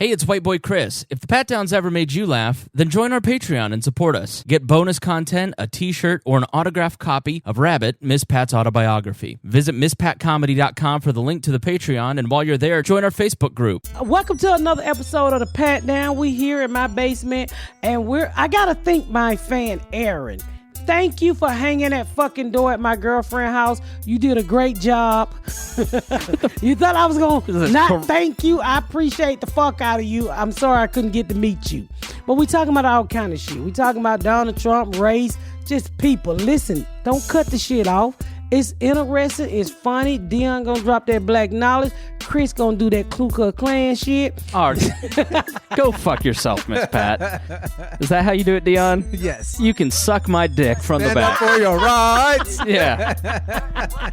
Hey, it's White Boy Chris. If the Pat Downs ever made you laugh, then join our Patreon and support us. Get bonus content, a t-shirt, or an autographed copy of Rabbit, Miss Pat's autobiography. Visit MissPatComedy.com for the link to the Patreon, and while you're there, join our Facebook group. Welcome to another episode of the Pat Down. We here in my basement, and I gotta thank my fan, Aaron. Thank you for hanging that fucking door at my girlfriend's house. You did a great job. You thought I was going to not thank you? I appreciate the fuck out of you. I'm sorry I couldn't get to meet you. But we talking about all kind of shit. We talking about Donald Trump, race, just people. Listen, don't cut the shit off. It's interesting. It's funny. Dion gonna drop that black knowledge. Chris gonna do that Ku Klux Klan shit. Oh, go fuck yourself, Miss Pat. Is that how you do it, Dion? Yes. You can suck my dick from the Stand back. up for your rights. Yeah.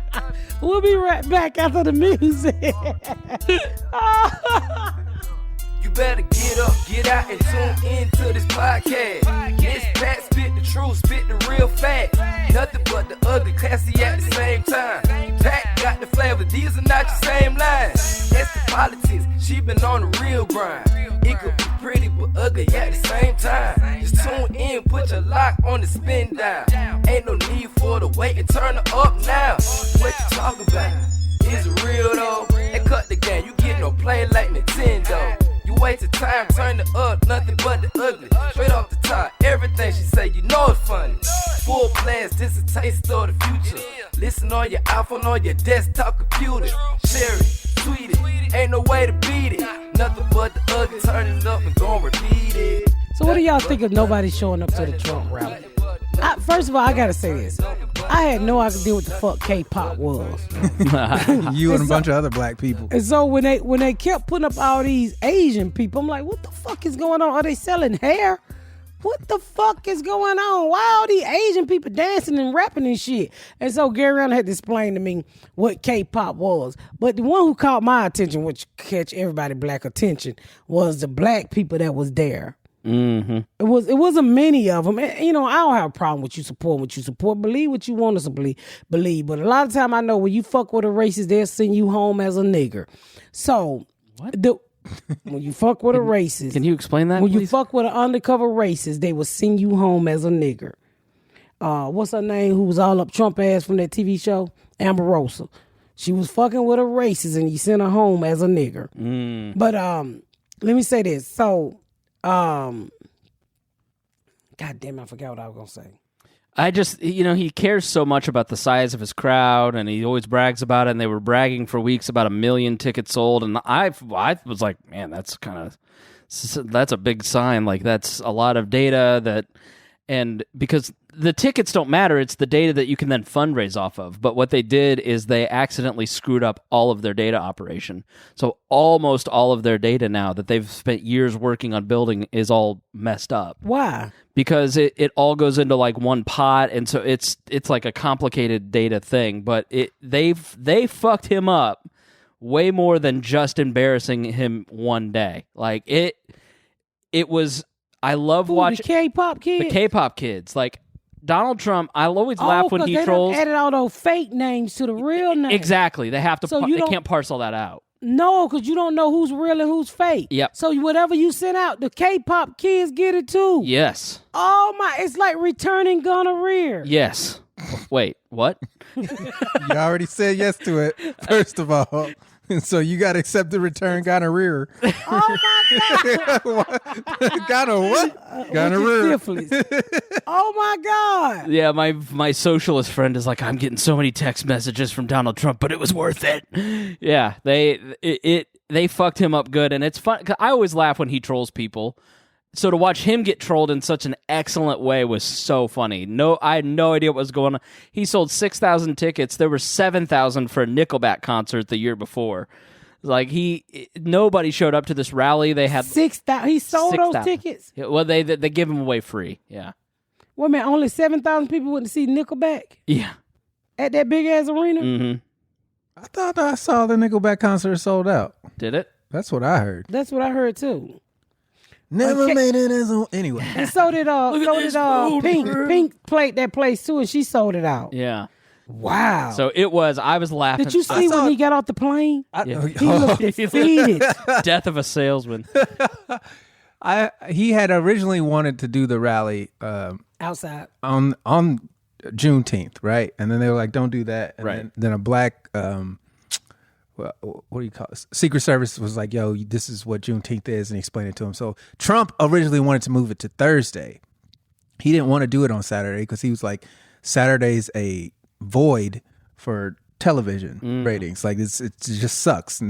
We'll be right back after the music. You better get up, get out, and tune in to this podcast. This Pat spit the truth, spit the real fact. Nothing but the ugly, classy at the same time. Pat got the flavor, these are not your same lines. That's the politics, she been on the real grind. It could be pretty but ugly at the same time. Just tune in, put your lock on the spin down. Ain't no need for the wait and turn it up now. What you talking about? Is it real though? And cut the game, you get no play like Nintendo. You wasted time, turn it up, nothing but the ugly. Straight off the top, everything she say, you know it's funny. Full blast, this a taste of the future. Listen on your iPhone, on your desktop computer. Share it, tweet it, ain't no way to beat it. Nothing but the ugly, turn it up and gon' repeat it. So what do y'all think of nobody showing up to the Trump rally? First of all, I gotta say this. I had no idea what the fuck K-pop was. You and a bunch of other black people. And so when they kept putting up all these Asian people, I'm like, what the fuck is going on? Are they selling hair? What the fuck is going on? Why are these Asian people dancing and rapping and shit? And so Gary Reynolds had to explain to me what K-pop was. But the one who caught my attention, which catch everybody black attention, was the black people that was there. Mm-hmm. It wasn't many of them. And, you know, I don't have a problem with you support what you support. Believe what you want us to believe. But a lot of time I know when you fuck with a racist, they'll send you home as a nigger. So when you fuck with a racist, Can you explain that? When please? you fuck with an undercover racist, they will send you home as a nigger. What's her name? Who was all up Trump ass from that TV show? Amberosa. She was fucking with a racist, and you sent her home as a nigger. But let me say this. So. God damn, I forgot what I was gonna say. I just, he cares so much about the size of his crowd, and he always brags about it, and they were bragging for weeks about 1 million tickets sold, and I was like, man, that's a big sign. Like, that's a lot of data and because the tickets don't matter, it's the data that you can then fundraise off of. But what they did is they accidentally screwed up all of their data operation. So almost all of their data now that they've spent years working on building is all messed up. Why? Because it all goes into like one pot, and so it's like a complicated data thing. But they fucked him up way more than just embarrassing him one day. Like it was. I love watching the K-pop kids. The K-pop kids, like Donald Trump. I'll always laugh when he trolls. They added all those fake names to the real names. Exactly, they have to. They can't parse all that out. No, because you don't know who's real and who's fake. Yep. So whatever you send out, the K-pop kids get it too. Yes. Oh my! It's like returning gonorrhea. Yes. Wait, what? You already said yes to it, first of all. So you got to accept the return gonorrhea. Oh my God! Gonorrhea what? Gonorrhea. Oh my God! Yeah, my socialist friend is like, I'm getting so many text messages from Donald Trump, but it was worth it. Yeah, they fucked him up good, and it's fun. 'Cause I always laugh when he trolls people. So to watch him get trolled in such an excellent way was so funny. I had no idea what was going on. He sold 6,000 tickets. There were 7,000 for a Nickelback concert the year before. Like nobody showed up to this rally. They had 6,000. He sold 6,000. those tickets. Yeah, well, they give them away free. Yeah. Well, man, only 7,000 people went to see Nickelback. Yeah. At that big ass arena. Mm-hmm. I thought I saw the Nickelback concert sold out. Did it? That's what I heard. That's what I heard too. Never made it as a... Anyway. And so did Pink. Pink played that place too, and she sold it out. Yeah. Wow. So it was. I was laughing. Did you see when he got off the plane? Yeah. He looked defeated. Death of a salesman. He had originally wanted to do the rally Outside. on Juneteenth, right? And then they were like, "Don't do that." And Right. then a black what do you call it? Secret Service was like, "Yo, this is what Juneteenth is," and he explained it to him. So Trump originally wanted to move it to Thursday. He didn't want to do it on Saturday because he was like, Saturday's a void for television ratings. Like it just sucks.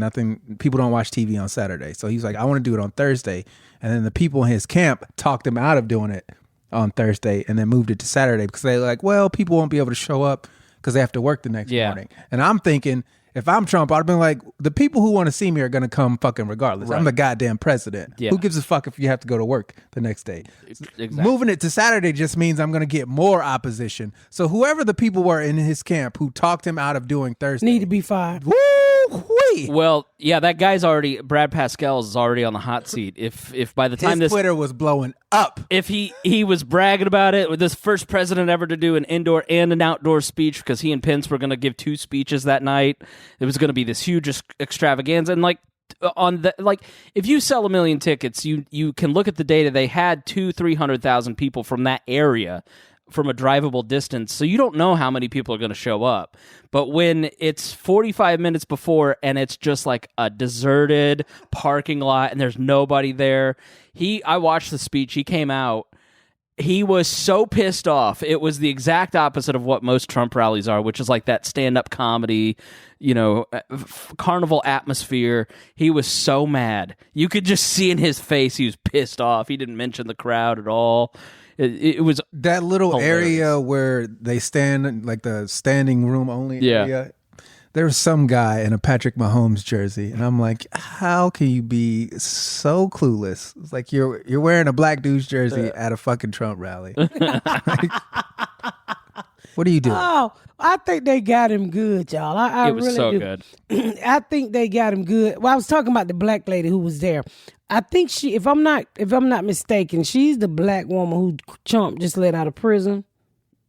People don't watch TV on Saturday. So he's like, I want to do it on Thursday. And then the people in his camp talked him out of doing it on Thursday and then moved it to Saturday because they were like, well, people won't be able to show up because they have to work the next morning. And I'm thinking, if I'm Trump, I'd have been like, the people who want to see me are going to come fucking regardless. I'm the goddamn president. Yeah. Who gives a fuck if you have to go to work the next day? Exactly. Moving it to Saturday just means I'm going to get more opposition. So whoever the people were in his camp who talked him out of doing Thursday. Need to be fired. Woo-wee. Well, yeah, that guy's already. Brad Pascal's is already on the hot seat. If by the time His Twitter was blowing up. if he was bragging about it, with this first president ever to do an indoor and an outdoor speech, because he and Pence were going to give 2 speeches that night. It was going to be this huge extravaganza, and if you sell 1 million tickets, you can look at the data. They had 300,000 people from that area from a drivable distance, so you don't know how many people are going to show up. But when it's 45 minutes before and it's just like a deserted parking lot and there's nobody there, I watched the speech. He came out. He was so pissed off. It was the exact opposite of what most Trump rallies are, which is like that stand-up comedy, carnival atmosphere. He was so mad. You could just see in his face he was pissed off. He didn't mention the crowd at all. It was that little hilarious. area where they stand, like the standing room only area. There was some guy in a Patrick Mahomes jersey, and I'm like, how can you be so clueless? It's like you're wearing a black dude's jersey at a fucking Trump rally. Like, what are you doing? Oh, I think they got him good, y'all. I it was really so do. good. I think they got him good. Well, I was talking about the black lady who was there. I think she, if I'm not mistaken, she's the black woman who Trump just let out of prison.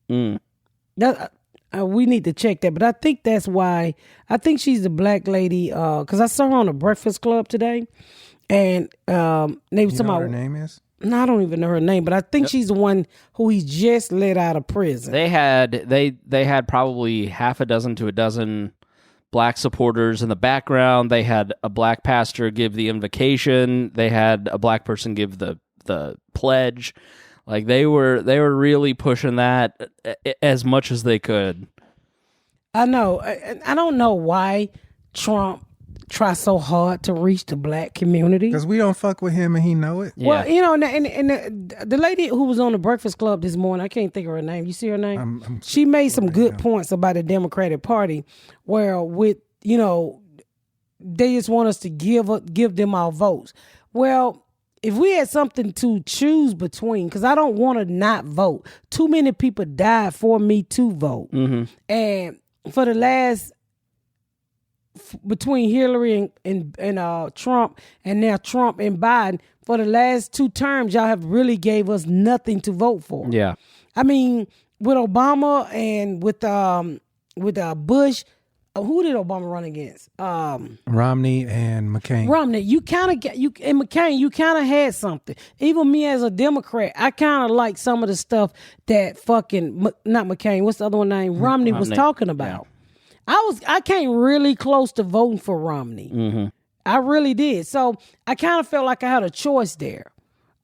That we need to check that, but I think that's why. I think she's the black lady because I saw her on the Breakfast Club today, and they were You talking know what about her name is? No, I don't even know her name, but I think she's the one who he just let out of prison. They had probably half a dozen to a dozen black supporters in the background. They had a black pastor give the invocation. They had a black person give the pledge. Like they were really pushing that as much as they could. I know. I don't know why Trump tries so hard to reach the black community. Because we don't fuck with him and he know it. Yeah. Well, and the lady who was on the Breakfast Club this morning, I can't think of her name. You see her name? She made some good points about the Democratic Party, where they just want us to give them our votes. Well, if we had something to choose between, because I don't want to not vote. Too many people died for me to vote. Mm-hmm. And for the last, between Hillary and Trump, and now Trump and Biden, for the last 2 terms, y'all have really gave us nothing to vote for. Yeah. I mean, with Obama and with Bush, who did Obama run against? Romney and McCain. Romney, and McCain, you kind of had something. Even me as a Democrat, I kind of like some of the stuff that not McCain, what's the other one name? Romney was talking about. Yeah. I came really close to voting for Romney. Mm-hmm. I really did. So I kind of felt like I had a choice there.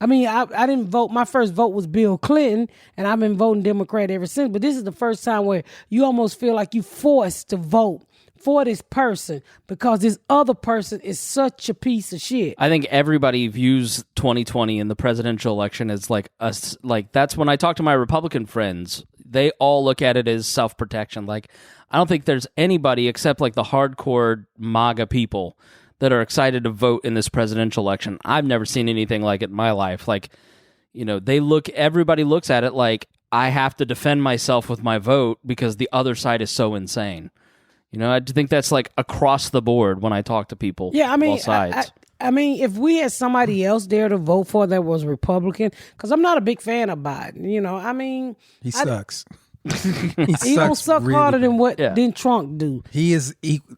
I mean, I didn't vote. My first vote was Bill Clinton, and I've been voting Democrat ever since. But this is the first time where you almost feel like you're forced to vote for this person because this other person is such a piece of shit. I think everybody views 2020 in the presidential election as like that's when I talk to my Republican friends. They all look at it as self-protection. Like, I don't think there's anybody except like the hardcore MAGA people that are excited to vote in this presidential election. I've never seen anything like it in my life. Like, everybody looks at it like I have to defend myself with my vote because the other side is so insane. I think that's like across the board when I talk to people. Yeah, I mean, both sides. I mean, if we had somebody else there to vote for that was Republican, because I'm not a big fan of Biden. I mean, he sucks. He don't suck really harder than what Yeah. than Trump do. He is.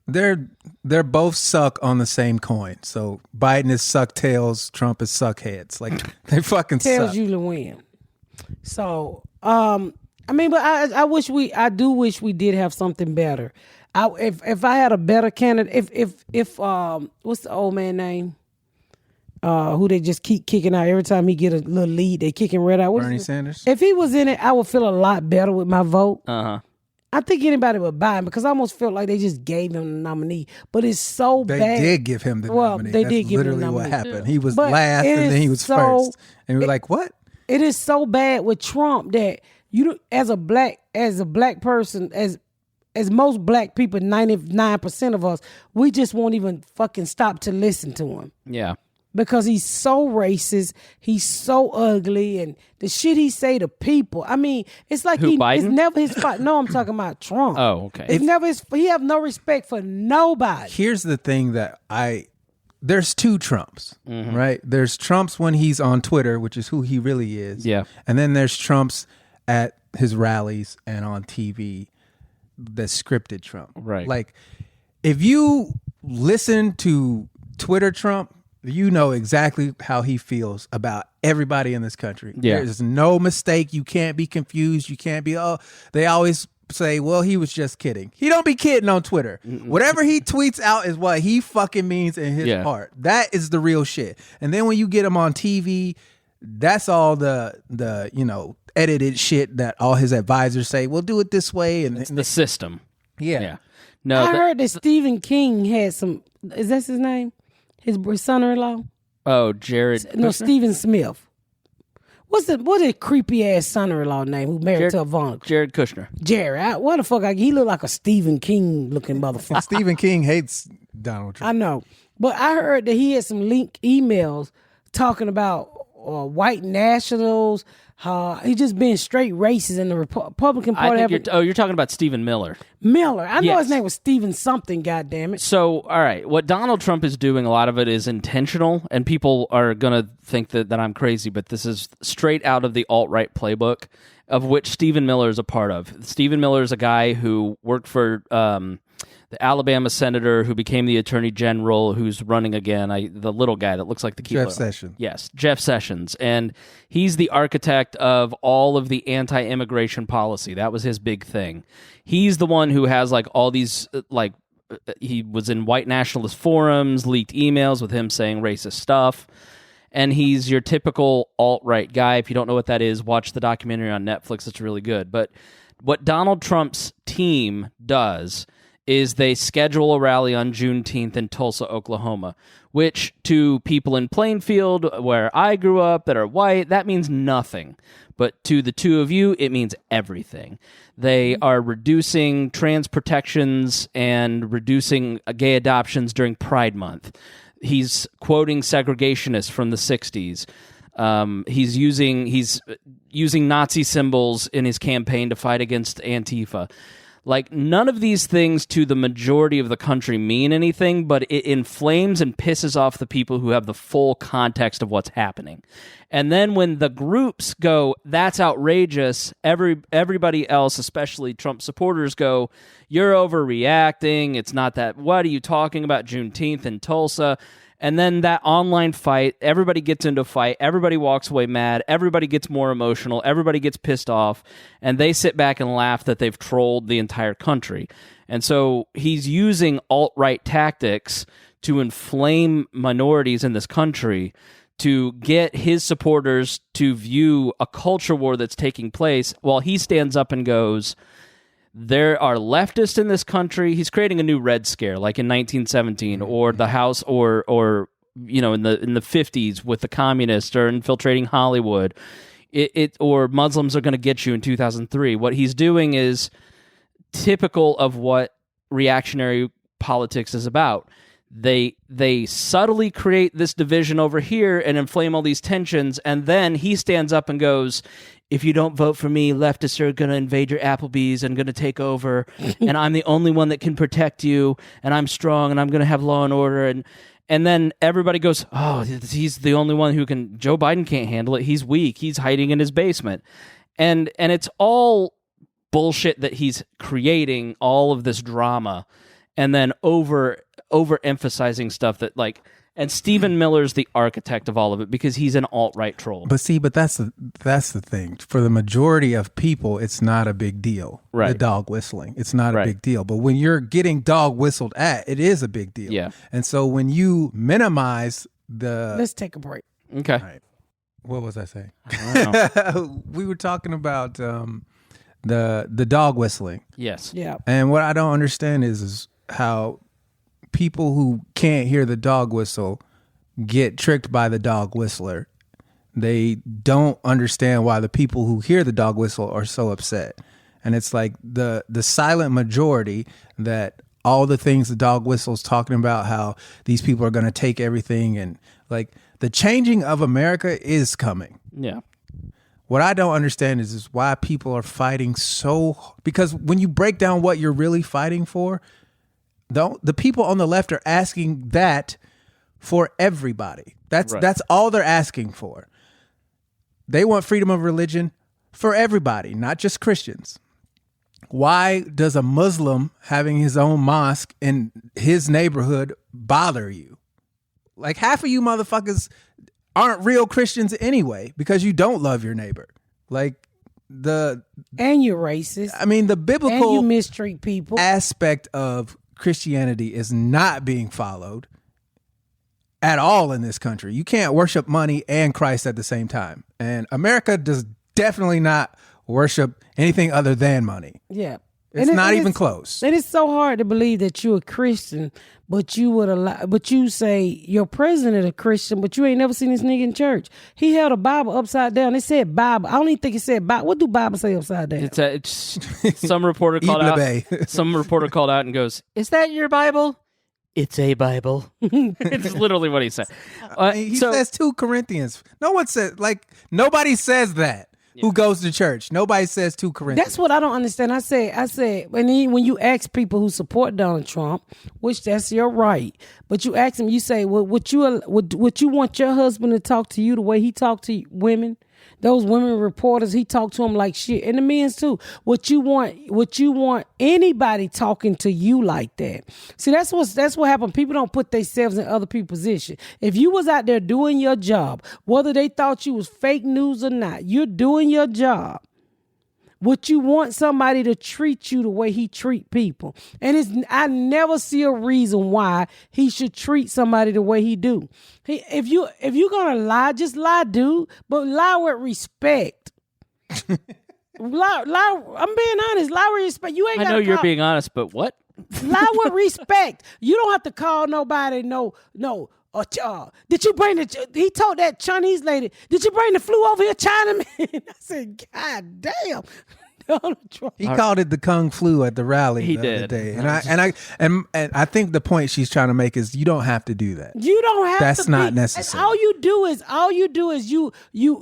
They're both suck on the same coin. So Biden is suck tails, Trump is suck heads. Like they fucking Tells suck. you to win. So, I mean, but I do wish we did have something better. If I had a better candidate, if what's the old man name? Who they just keep kicking out every time he get a little lead, they kick him right out. Bernie Sanders. If he was in it, I would feel a lot better with my vote. Uh-huh. I think anybody would buy him because I almost felt like they just gave him the nominee. But it's so They bad. did give him the nominee. They That's did give him the literally what nominee. happened. He was But last it and then is he was so- first. And we were like, what? It is so bad with Trump that as a black person, as most black people, 99% of us, we just won't even fucking stop to listen to him. Yeah. Because he's so racist, he's so ugly, and the shit he say to people. I mean, it's like it's Biden? never his fault. No, I'm talking about Trump. Oh, okay. It's never his. He have no respect for nobody. Here's the thing that there's two Trumps, Mm-hmm. right? There's Trumps when he's on Twitter, which is who he really is. Yeah. And then there's Trumps at his rallies and on TV, the scripted Trump. Right. Like, if you listen to Twitter Trump, you know exactly how he feels about everybody in this country. Yeah. There's no mistake. You can't be confused. You can't be, they always say, well, he was just kidding. He don't be kidding on Twitter. Whatever he tweets out is what he fucking means in his heart. That is the real shit. And then when you get him on TV, that's all the edited shit that all his advisors say, we'll do it this way. And It's the system. yeah. Yeah. No, I heard that Stephen King had some. Is that his name? His son-in-law? Oh, Jared. No, Kushner? Stephen Smith. What's a creepy ass son-in-law name who married to Ivana? Jared Kushner. Jared. What the fuck? He look like a Stephen King looking motherfucker. Stephen King hates Donald Trump. I know, but I heard that he had some leaked emails talking about white nationals. He just being straight racist in the Republican I Party. think you're talking about Stephen Miller. Miller. I know Yes. his name was Stephen something. God damn it. So, all right, what Donald Trump is doing, a lot of it is intentional, and people are going to think that I'm crazy, but this is straight out of the alt-right playbook, of which Stephen Miller is a part of. Stephen Miller is a guy who worked for the Alabama senator who became the attorney general, who's running again, the little guy that looks like the keyboard. Jeff Sessions. Yes, Jeff Sessions. And he's the architect of all of the anti-immigration policy. That was his big thing. He's the one who has like all these he was in white nationalist forums, leaked emails with him saying racist stuff. And he's your typical alt-right guy. If you don't know what that is, watch the documentary on Netflix. It's really good. But what Donald Trump's team does is they schedule a rally on Juneteenth in Tulsa, Oklahoma, which to people in Plainfield, where I grew up, that are white, that means nothing. But to the two of you, it means everything. They are reducing trans protections and reducing gay adoptions during Pride Month. He's quoting segregationists from the 60s. He's using Nazi symbols in his campaign to fight against Antifa. Like, none of these things to the majority of the country mean anything, but it inflames and pisses off the people who have the full context of what's happening. And then when the groups go, that's outrageous, everybody else, especially Trump supporters, go, you're overreacting, it's not that, what are you talking about, Juneteenth in Tulsa? And then that online fight, everybody gets into a fight, everybody walks away mad, everybody gets more emotional, everybody gets pissed off, and they sit back and laugh that they've trolled the entire country. And so he's using alt-right tactics to inflame minorities in this country to get his supporters to view a culture war that's taking place while he stands up and goes, there are leftists in this country. He's creating a new Red Scare, like in 1917, or the House, or in the 50s with the communists, or infiltrating Hollywood. Or Muslims are going to get you in 2003. What he's doing is typical of what reactionary politics is about. They subtly create this division over here and inflame all these tensions, and then he stands up and goes, if you don't vote for me, leftists are going to invade your Applebee's and going to take over, and I'm the only one that can protect you, and I'm strong, and I'm going to have law and order, and then everybody goes, oh, he's the only one who can, Joe Biden can't handle it, he's weak, he's hiding in his basement, and it's all bullshit that he's creating, all of this drama, and then overemphasizing stuff that like. And Stephen Miller's the architect of all of it because he's an alt-right troll. But that's the thing. For the majority of people, it's not a big deal. Right. The dog whistling, it's not a big deal. But when you're getting dog whistled at, it is a big deal. Yeah. And so when you minimize the, Let's take a break. Okay. All right. What was I saying? I don't know. We were talking about the dog whistling. Yes. Yeah. And what I don't understand is how people who can't hear the dog whistle get tricked by the dog whistler. They don't understand why the people who hear the dog whistle are so upset. And it's like the silent majority that all the things the dog whistle's talking about, how these people are going to take everything, and like the changing of America is coming. Yeah. What I don't understand is why people are fighting because when you break down what you're really fighting for, the people on the left are asking that for everybody. That's all they're asking for. They want freedom of religion for everybody, not just Christians. Why does a Muslim having his own mosque in his neighborhood bother you? Like half of you motherfuckers aren't real Christians anyway because you don't love your neighbor. Like And you're racist. I mean, the biblical and you mistreat people. aspect of Christianity is not being followed at all in this country. You can't worship money and Christ at the same time. And America does definitely not worship anything other than money. Yeah. It's not even close. It is so hard to believe that you're a Christian, but you say your president a Christian, but you ain't never seen this nigga in church. He held a Bible upside down. It said Bible. I don't even think it said Bible. What do Bible say upside down? It's some reporter called out. Some reporter called out and goes, "Is that your Bible?" It's a Bible. It's literally what he said. He says 2 Corinthians. Nobody says that. Who goes to church? Nobody says 2 Corinthians. That's what I don't understand. I said, when you ask people who support Donald Trump, which that's your right, but you ask them, you say, well, would you want your husband to talk to you the way he talked to women? Those women reporters, he talked to them like shit, and the men's too. Would you want anybody talking to you like that? See, that's what happened. People don't put themselves in other people's position. If you was out there doing your job, whether they thought you was fake news or not, you're doing your job. Would you want somebody to treat you the way he treat people? And I never see a reason why he should treat somebody the way he do. If you're gonna lie, just lie, dude. But lie with respect. lie. I'm being honest. Lie with respect. You ain't. I know you're being honest, but what? Lie with respect. You don't have to call nobody. No. Did you bring he told that Chinese lady, did you bring the flu over here, Chinaman? I said, God damn. He called it the Kung Flu at the rally. He the did. Other day. And I think the point she's trying to make is you don't have to do that. You don't have That's to. not necessary. All you do is you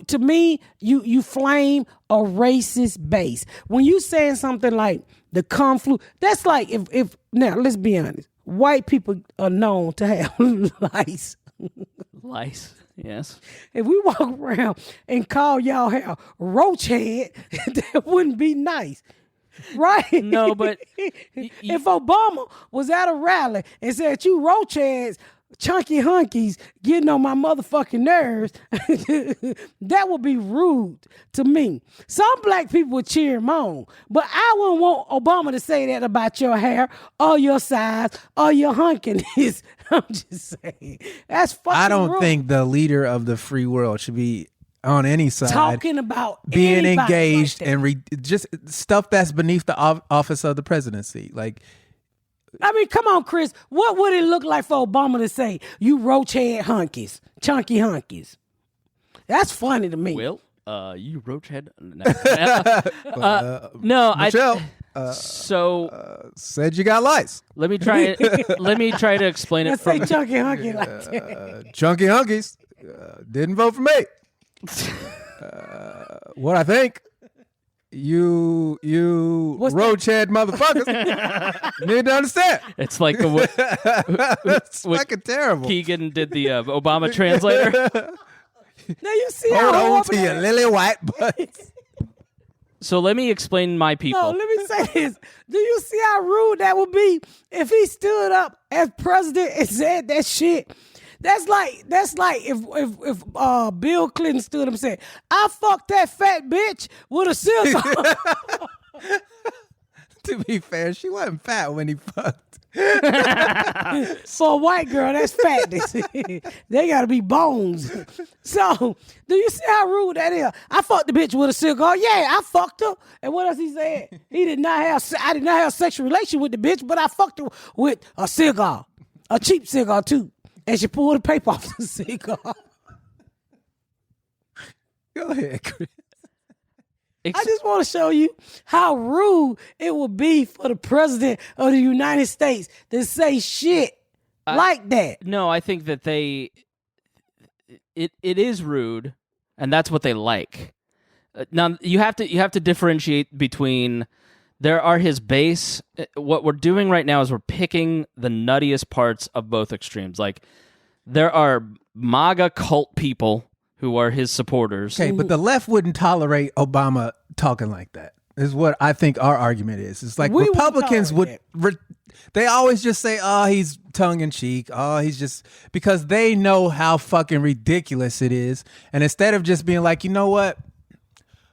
to me you flame a racist base. When you saying something like the Kung Flu, that's like if now let's be honest. White people are known to have lice. Lice, yes. If we walk around and call y'all hair roach head, that wouldn't be nice. Right? No, but if Obama was at a rally and said, you roach heads, chunky hunkies getting on my motherfucking nerves, that would be rude to me. Some black people would cheer him on, but I wouldn't want Obama to say that about your hair or your size or your hunkiness. I'm just saying. That's fucking I don't rude. think the leader of the free world should be on any side talking about being anybody engaged like that. and just stuff that's beneath the office of the presidency. Like, I mean, come on, Chris. What would it look like for Obama to say, you roach head hunkies, chunky hunkies? That's funny to me. Will, you roach head? No, Michelle said you got lice. Let me try it. Let me try to explain it Let's say from. chunky hunky like that. Chunky hunkies didn't vote for me. What I think, you roach head motherfuckers need to understand. It's like It's fucking terrible. Keegan did the Obama translator. Now you see Hold how on to your lily white butt. So let me explain my people. No, let me say this. Do you see how rude that would be if he stood up as president and said that shit? That's like if Bill Clinton stood up and said, "I fucked that fat bitch with a cigar." To be fair, she wasn't fat when he fucked. For a white girl, that's fatness. They gotta be bones. So, do you see how rude that is? I fucked the bitch with a cigar. Yeah, I fucked her. And what else he said? I did not have sexual relation with the bitch, but I fucked her with a cigar, a cheap cigar too. And she pulled the paper off the cigar. Go ahead, Chris. I just want to show you how rude it would be for the president of the United States to say shit like that. No, I think that it is rude, and that's what they like. Now you have to differentiate between. There are his base. What we're doing right now is we're picking the nuttiest parts of both extremes. Like there are MAGA cult people who are his supporters. Okay, but the left wouldn't tolerate Obama talking like that. Is what I think our argument is. It's like We Republicans wouldn't they always just say, "Oh, he's tongue in cheek. Oh, he's just," because they know how fucking ridiculous it is. And instead of just being like, "You know what?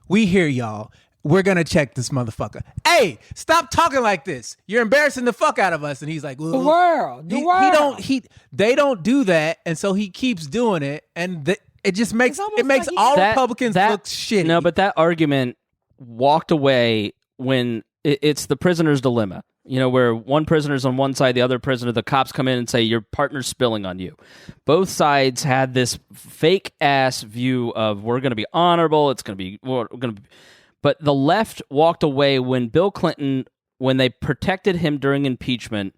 We hear y'all. We're gonna check this motherfucker. Hey, stop talking like this. You're embarrassing the fuck out of us." And he's like, The world. They don't do that, and so he keeps doing it, and it just makes almost makes like all Republicans look shitty. No, but that argument walked away when it's the prisoner's dilemma. You know, where one prisoner's on one side, the other prisoner, the cops come in and say, your partner's spilling on you. Both sides had this fake ass view of we're going to be honorable. But the left walked away when Bill Clinton, when they protected him during impeachment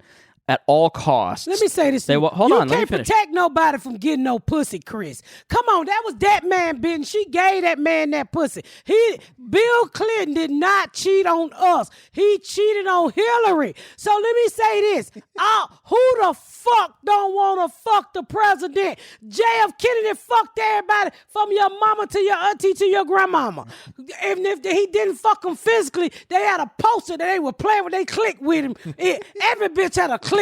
at all costs. Let me say this. Hold on, let me can't finish. protect nobody from getting no pussy, Chris. Come on, that was that man business. She gave that man that pussy. Bill Clinton did not cheat on us. He cheated on Hillary. So let me say this. Who the fuck don't want to fuck the president? JF Kennedy fucked everybody from your mama to your auntie to your grandmama. Even if he didn't fuck them physically, they had a poster that they were playing when they clicked with him. Every bitch had a click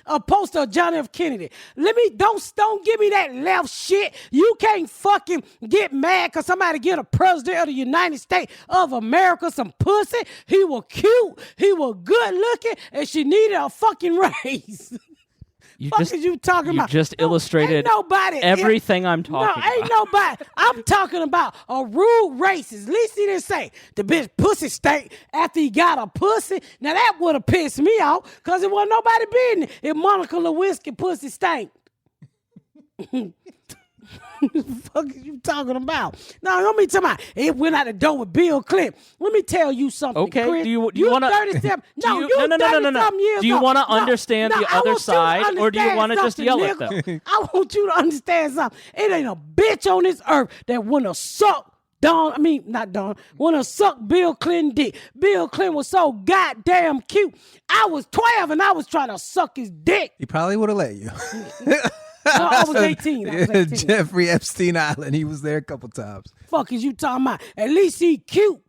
a poster of John F. Kennedy. Don't give me that left shit. You can't fucking get mad because somebody get a president of the United States of America some pussy. He was cute. He was good looking, and she needed a fucking raise. Is you talking about? You just illustrated everything I'm talking about. No, ain't nobody. I'm talking about a rude racist. At least he didn't say the bitch pussy stank after he got a pussy. Now that would have pissed me off because it wasn't nobody business if Monica Lewinsky pussy stank. What the fuck are you talking about? No, let me tell you, it went out the door with Bill Clinton. Let me tell you something, okay, Chris. Do you want to? 37. No. Do you want to understand the other side, or do you want to just yell at them? I want you to understand something. It ain't a bitch on this earth that wanna suck wanna suck Bill Clinton dick. Bill Clinton was so goddamn cute. I was 12 and I was trying to suck his dick. He probably would have let you. No, I was 18. Jeffrey Epstein Island. He was there a couple times. Fuck is you talking about? At least he cute.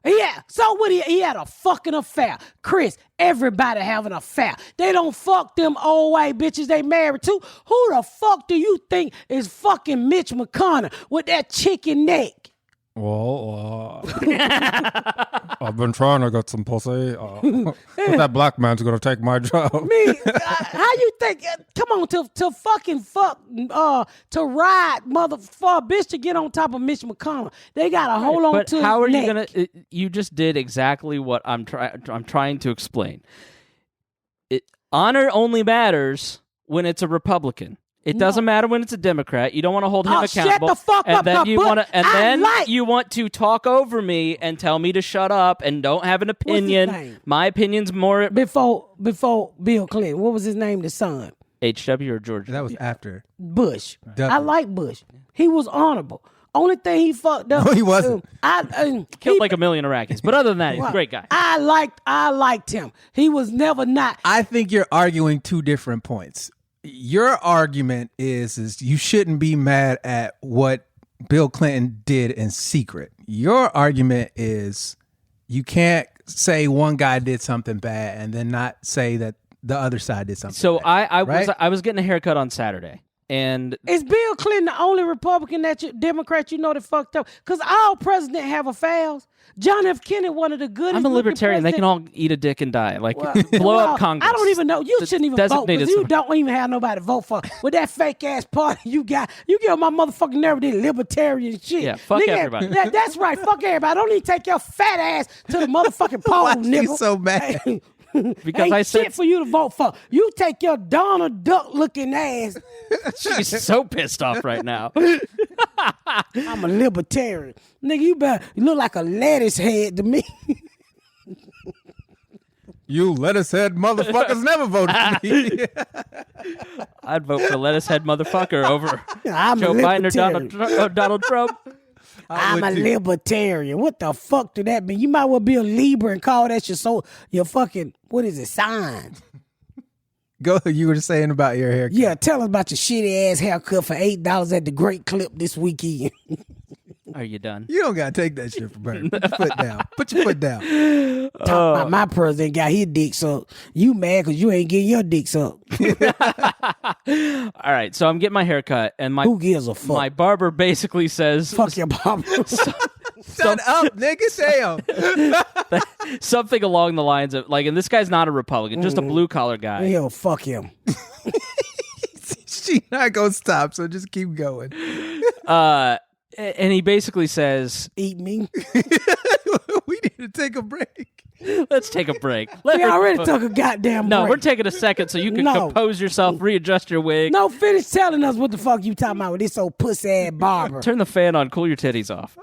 Yeah. So what? He had a fucking affair. Chris, everybody have an affair. They don't fuck them old white bitches they married to. Who the fuck do you think is fucking Mitch McConnell with that chicken neck? Well, I've been trying to get some pussy. But that black man's gonna take my job. How you think? Come on, to fucking fuck, to ride, for a bitch to get on top of Mitch McConnell, they gotta hold on to. But how are his you neck. gonna? You just did exactly what I'm trying to explain. Honor only matters when it's a Republican. It doesn't matter when it's a Democrat. You don't want to hold him accountable. Shut the fuck up. Then you want to talk over me and tell me to shut up and don't have an opinion. What's his name? My opinion's more Before Bill Clinton. What was his name? The son. HW or George? That was after Bush. W. I like Bush. He was honorable. Only thing he fucked up. No, he wasn't. Killed like a million Iraqis. But other than that, he's a great guy. I liked him. He was never not. I think you're arguing two different points. Your argument is you shouldn't be mad at what Bill Clinton did in secret. Your argument is you can't say one guy did something bad and then not say that the other side did something So bad. I was getting a haircut on Saturday, and Is Bill Clinton the only Republican Democrat you know that fucked up? Because all presidents have affairs. John F. Kennedy, one of the goodest. I'm a libertarian. They can all eat a dick and die. Blow up Congress. I don't even know. You shouldn't even vote because you don't even have nobody to vote for. With that fake ass party you got, you get on my motherfucking nerve with this libertarian shit. Yeah, fuck everybody. That's right. Fuck everybody. Don't even take your fat ass to the motherfucking poll, Why nigga. you so mad? Because Ain't I said shit for you to vote for. You take your Donald Duck looking ass. she's so pissed off right now. I'm a libertarian. Nigga, you look like a lettuce head to me. You lettuce head motherfuckers never voted for me. I'd vote for lettuce head motherfucker over I'm Joe a Biden libertarian. or Donald Trump. I'm a libertarian. What the fuck do that mean? You might well be a Libra and call that your fucking, what is it, sign? Go, you were saying about your haircut. Yeah, tell us about your shitty ass haircut for $8 at the Great Clip this weekend. Are you done? You don't gotta take that shit from Bernie. Put your foot down. Put your foot down. Talk about my president got his dick sucked. You mad because you ain't getting your dick sucked. All right, so I'm getting my hair cut, and Who gives a fuck? my barber basically says Fuck your barber. Shut up, nigga. Damn. something along the lines of and this guy's not a Republican, just a blue collar guy. Yo, fuck him. She not gonna stop, so just keep going. And he basically says, Eat me. We need to take a break. let's take a break. We already took a goddamn break. No, we're taking a second so you can No. compose yourself, readjust your wig. No, finish telling us what the fuck you talking about with this old pussy ass barber. Turn the fan on, cool your titties off.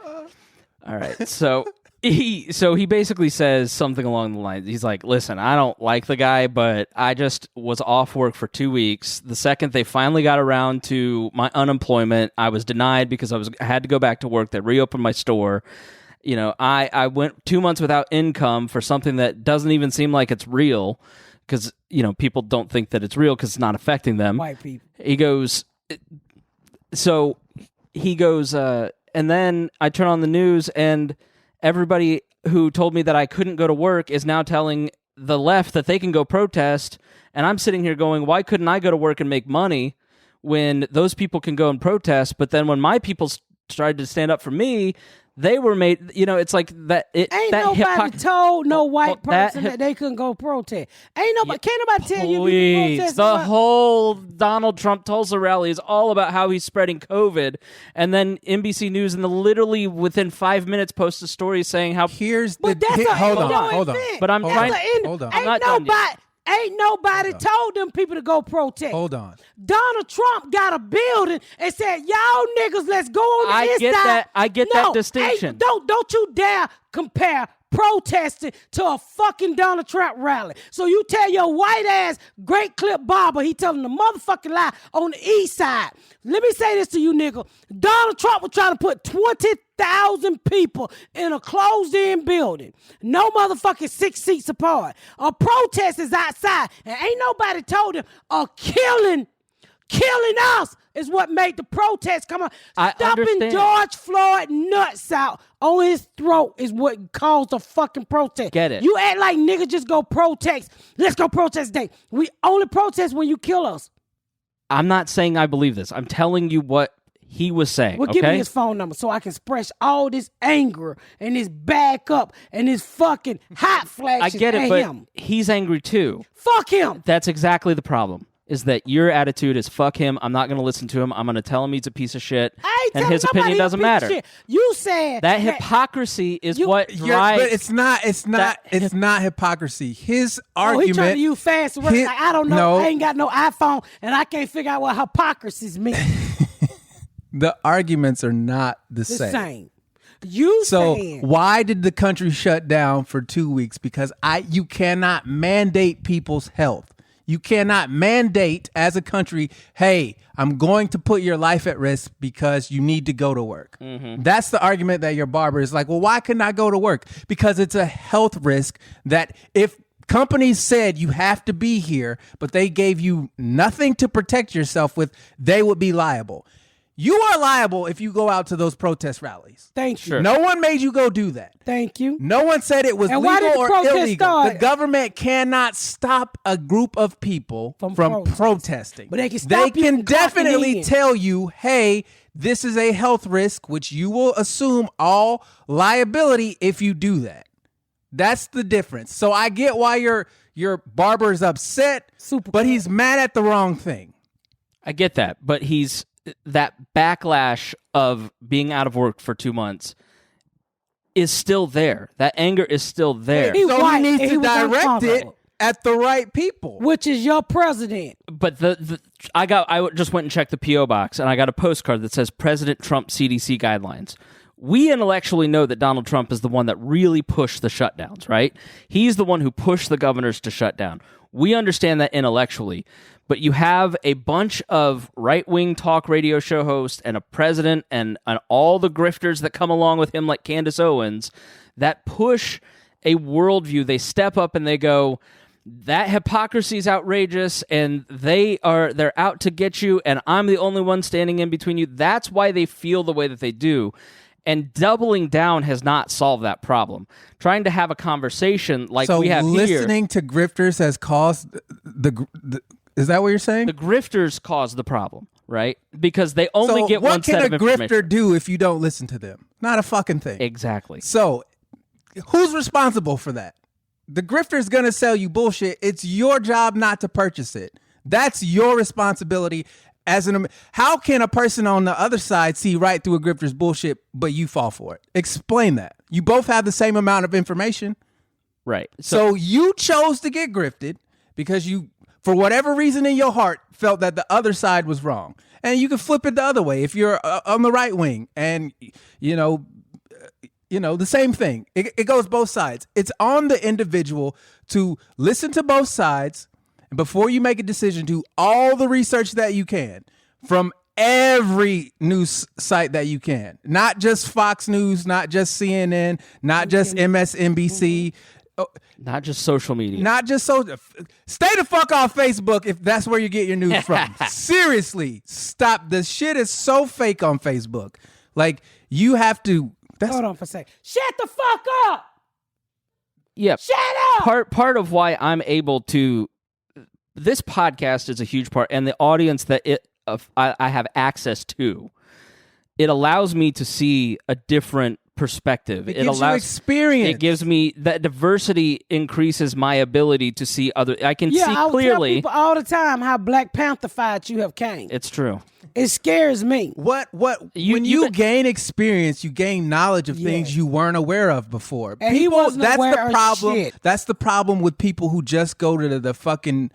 All right, so he basically says something along the lines. He's like, listen, I don't like the guy, but I just was off work for 2 weeks. The second they finally got around to my unemployment, I was denied because I had to go back to work. They reopened my store. You know, I went 2 months without income for something that doesn't even seem like it's real because, you know, people don't think that it's real because it's not affecting them. White people. He goes, and then I turn on the news and everybody who told me that I couldn't go to work is now telling the left that they can go protest. And I'm sitting here going, why couldn't I go to work and make money when those people can go and protest? But then when my people started to stand up for me, they were made, you know, it's like that. Ain't that nobody told no white that person that they couldn't go protest. Ain't nobody, can't nobody tell you Please. you can protest. The whole Donald Trump Tulsa rally is all about how he's spreading COVID. And then NBC News, literally within 5 minutes, posts a story saying how. Here's But the. that's a Hold on. no Hold on. event. But I'm That's trying. a Hold on. I'm not done yet. Ain't nobody told them people to go protest. Hold on. Donald Trump got a building and said, "Y'all niggas, let's go on the I inside." get that. I get that distinction. Ain't, don't you dare compare protesting to a fucking Donald Trump rally. So you tell your white ass Great Clip barber he telling the motherfucking lie on the east side. Let me say this to you, nigga. Donald Trump was trying to put 20,000 people in a closed-in building. No motherfucking 6 seats apart. A protest is outside, and ain't nobody told him a killing us is what made the protest come on. I Stopping understand. George Floyd nuts out on his throat is what caused the fucking protest. Get it. You act like niggas just go protest. Let's go protest today. We only protest when you kill us. I'm not saying I believe this. I'm telling you what he was saying. Well, okay? give me his phone number so I can express all this anger and this back up and this fucking hot I flashes get it, at but him. he's angry too. Fuck him. That's exactly the problem. Is that your attitude is fuck him, I'm not going to listen to him, I'm going to tell him he's a piece of shit, I ain't and telling his nobody opinion he a doesn't piece of matter. shit. You said That hypocrisy is what drives... But it's not hypocrisy. His Oh, argument. he trying to use fast words. his- Like, I don't know. no. I ain't got no iPhone, and I can't figure out what hypocrisies mean. The arguments are not the The same. same. You So saying why did the country shut down for 2 weeks? Because you cannot mandate people's health. You cannot mandate as a country, hey, I'm going to put your life at risk because you need to go to work. Mm-hmm. That's the argument that your barber is like, well, why couldn't I go to work? Because it's a health risk that if companies said you have to be here, but they gave you nothing to protect yourself with, they would be liable. You are liable if you go out to those protest rallies. Thank you. Sure. No one made you go do that. Thank you. No one said it was And why did legal the or protest illegal. start? The government cannot stop a group of people from protesting. But they can stop you from clocking definitely in. tell you, hey, this is a health risk, which you will assume all liability if you do that. That's the difference. So I get why your barber's upset, but he's mad at the wrong thing. I get that, but that backlash of being out of work for 2 months is still there. That anger is still there. He So white, he and needs he to was direct it uncomfortable. at the right people. Which is your president. But I just went and checked the PO box, and I got a postcard that says President Trump CDC guidelines. We intellectually know that Donald Trump is the one that really pushed the shutdowns, right? He's the one who pushed the governors to shut down. We understand that intellectually, but you have a bunch of right-wing talk radio show hosts and a president and all the grifters that come along with him like Candace Owens that push a worldview. They step up and they go, that hypocrisy is outrageous and they're out to get you and I'm the only one standing in between you. That's why they feel the way that they do. And doubling down has not solved that problem. Trying to have a conversation like we have here. So listening to grifters has caused the is that what you're saying? The grifters cause the problem, right? Because they only get one set of what can a information. grifter do if you don't listen to them? Not a fucking thing. Exactly. So who's responsible for that? The grifter's going to sell you bullshit. It's your job not to purchase it. That's your responsibility. How can a person on the other side see right through a grifter's bullshit, but you fall for it? Explain that. You both have the same amount of information. Right. So you chose to get grifted because you, for whatever reason in your heart, felt that the other side was wrong. And you can flip it the other way if you're on the right wing and, the same thing. It goes both sides. It's on the individual to listen to both sides. And before you make a decision, do all the research that you can from every news site that you can. Not just Fox News, not just CNN, not just MSNBC. Not just social media. Not just stay the fuck off Facebook if that's where you get your news from. Seriously, stop. The shit is so fake on Facebook. Like, you have to. Hold on for a second. Shut the fuck up. Yeah. Shut up. Part of why I'm able to. This podcast is a huge part, and the audience that I have access to, it allows me to see a different perspective. It gives you experience. It gives me that diversity increases my ability to see other. I can see I clearly. tell people all the time how Black Panther-fied you have came. It's true. It scares me. When you gain experience, you gain knowledge of things you weren't aware of before. And he wasn't that's aware the of problem. shit. That's the problem with people who just go to the fucking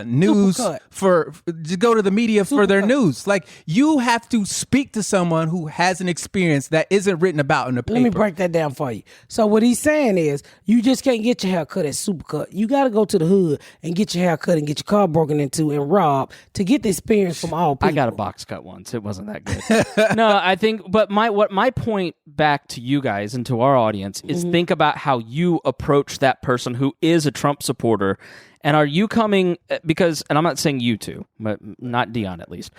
news just go to the media for their news. Like, you have to speak to someone who has an experience that isn't written about in the paper. Let me break that down for you. So what he's saying is, you just can't get your hair cut at Supercut. You got to go to the hood and get your hair cut and get your car broken into and robbed to get the experience from all people. I got a box cut once. It wasn't that good. No, I think. But my point back to you guys and to our audience is think about how you approach that person who is a Trump supporter. And are you coming because? And I'm not saying you two, but not Dion at least.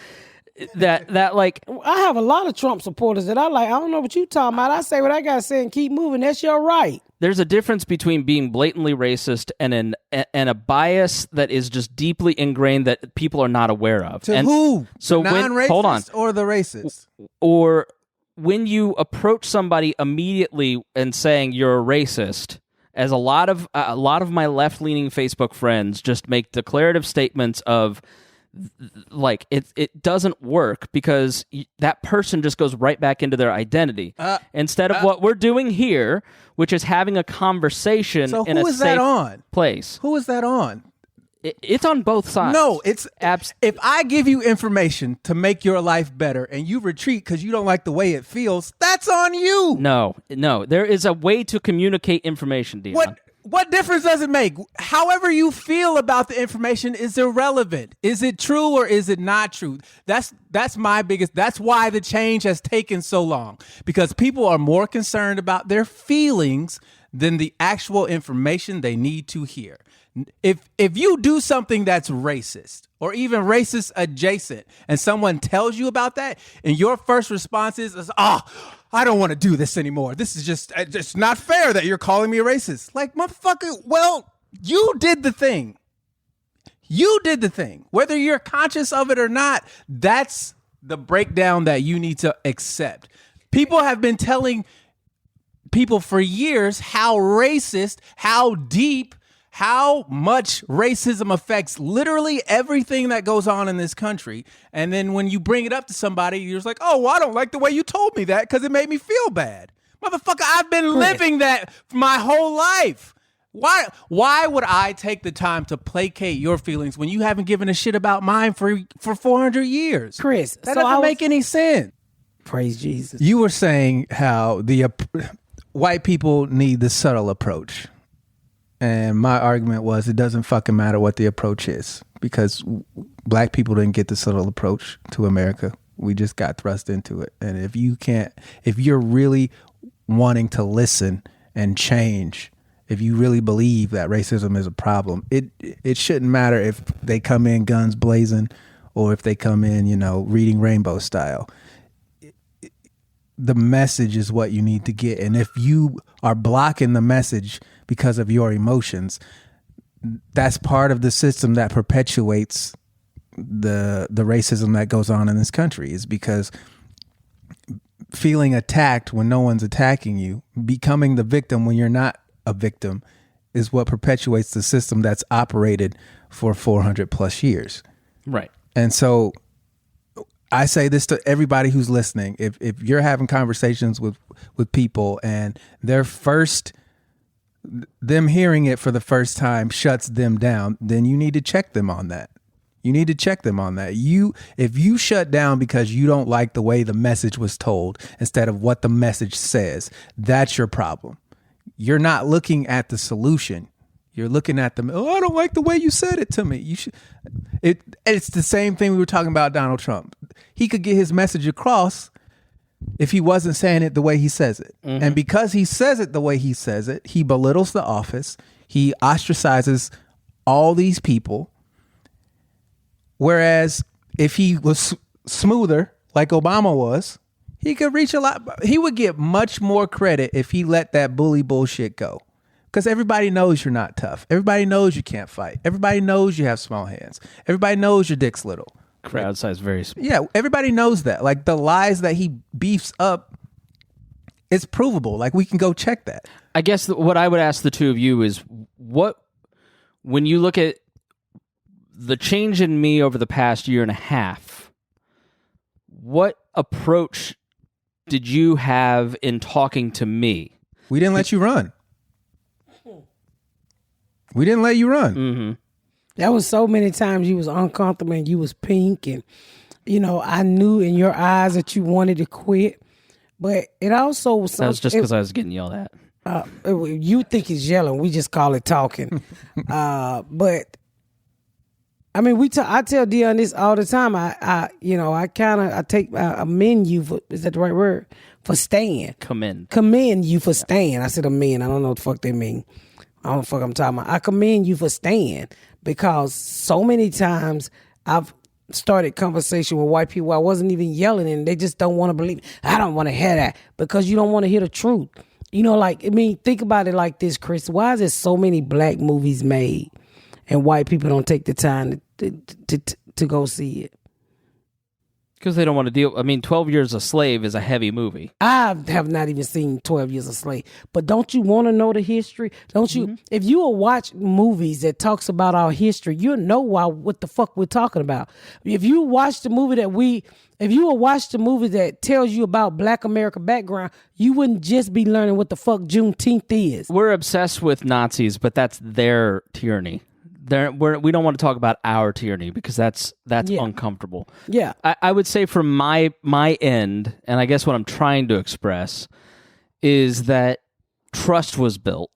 That like I have a lot of Trump supporters that I like. I don't know what you talking about. I say what I gotta say and keep moving. That's your right. There's a difference between being blatantly racist and a bias that is just deeply ingrained that people are not aware of. To who? So the non-racist hold on, or the racist, or when you approach somebody immediately and saying you're a racist. As a lot of my left-leaning Facebook friends just make declarative statements of, like, it doesn't work because that person just goes right back into their identity instead of what we're doing here, which is having a conversation in a safe place. Who is that on? It's on both sides. No, it's if I give you information to make your life better and you retreat because you don't like the way it feels, that's on you. No. There is a way to communicate information, Dion. What difference does it make? However you feel about the information is irrelevant. Is it true or is it not true? That's my biggest. That's why the change has taken so long, because people are more concerned about their feelings than the actual information they need to hear. If you do something that's racist or even racist adjacent and someone tells you about that and your first response is I don't want to do this anymore. This is just it's not fair that you're calling me a racist. Like, motherfucker, well, you did the thing. You did the thing. Whether you're conscious of it or not, that's the breakdown that you need to accept. People have been telling people for years how racist, how deep, how much racism affects literally everything that goes on in this country. And then when you bring it up to somebody, you're just like, oh, well, I don't like the way you told me that because it made me feel bad. Motherfucker, I've been living that my whole life. Why would I take the time to placate your feelings when you haven't given a shit about mine for 400 years? Chris, That doesn't make any sense. Praise Jesus. You were saying how the white people need the subtle approach. And my argument was it doesn't fucking matter what the approach is because black people didn't get the subtle approach to America. We just got thrust into it. And if you're really wanting to listen and change, if you really believe that racism is a problem, it shouldn't matter if they come in guns blazing or if they come in, reading Rainbow style. The message is what you need to get. And if you are blocking the message because of your emotions, that's part of the system that perpetuates the racism that goes on in this country, is because feeling attacked when no one's attacking you, becoming the victim when you're not a victim, is what perpetuates the system that's operated for 400 plus years. Right. And so I say this to everybody who's listening. If you're having conversations with people and them hearing it for the first time shuts them down, then you need to check them on that. You need to check them on that. If you shut down because you don't like the way the message was told instead of what the message says, that's your problem. You're not looking at the solution. You're looking at them. Oh, I don't like the way you said it to me. You should. It's the same thing we were talking about Donald Trump. He could get his message across if he wasn't saying it the way he says it. Mm-hmm. And because he says it the way he says it, he belittles the office. He ostracizes all these people. Whereas if he was smoother, like Obama was, he could reach a lot. He would get much more credit if he let that bully bullshit go. Because everybody knows you're not tough. Everybody knows you can't fight. Everybody knows you have small hands. Everybody knows your dick's little. Crowd size very small. Yeah, everybody knows that. Like the lies that he beefs up, it's provable. Like we can go check that. I guess what I would ask the two of you is when you look at the change in me over the past year and a half, what approach did you have in talking to me? We didn't let you run. We didn't let you run. Mm-hmm. That was so many times you was uncomfortable and you was pink and, I knew in your eyes that you wanted to quit. But it also was... That was just because I was getting yelled at. You think it's yelling. We just call it talking. But, I mean, I tell Dion this all the time. I commend you for... Is that the right word? For staying. Commend you for staying. I said amend. I don't know what the fuck they mean. I don't know what the fuck I'm talking about. I commend you for staying because so many times I've started conversation with white people. I wasn't even yelling and they just don't want to believe. I don't want to hear that because you don't want to hear the truth. Think about it like this, Chris. Why is there so many black movies made and white people don't take the time to go see it? Because they don't want to deal... 12 Years a Slave is a heavy movie. I have not even seen 12 Years a Slave. But don't you want to know the history? Don't you? Mm-hmm. If you will watch movies that talks about our history, you'll know what the fuck we're talking about. If you watch the movie that tells you about Black America background, you wouldn't just be learning what the fuck Juneteenth is. We're obsessed with Nazis, but that's their tyranny. We don't want to talk about our tyranny because that's uncomfortable. Yeah, I would say from my end, and I guess what I'm trying to express is that trust was built,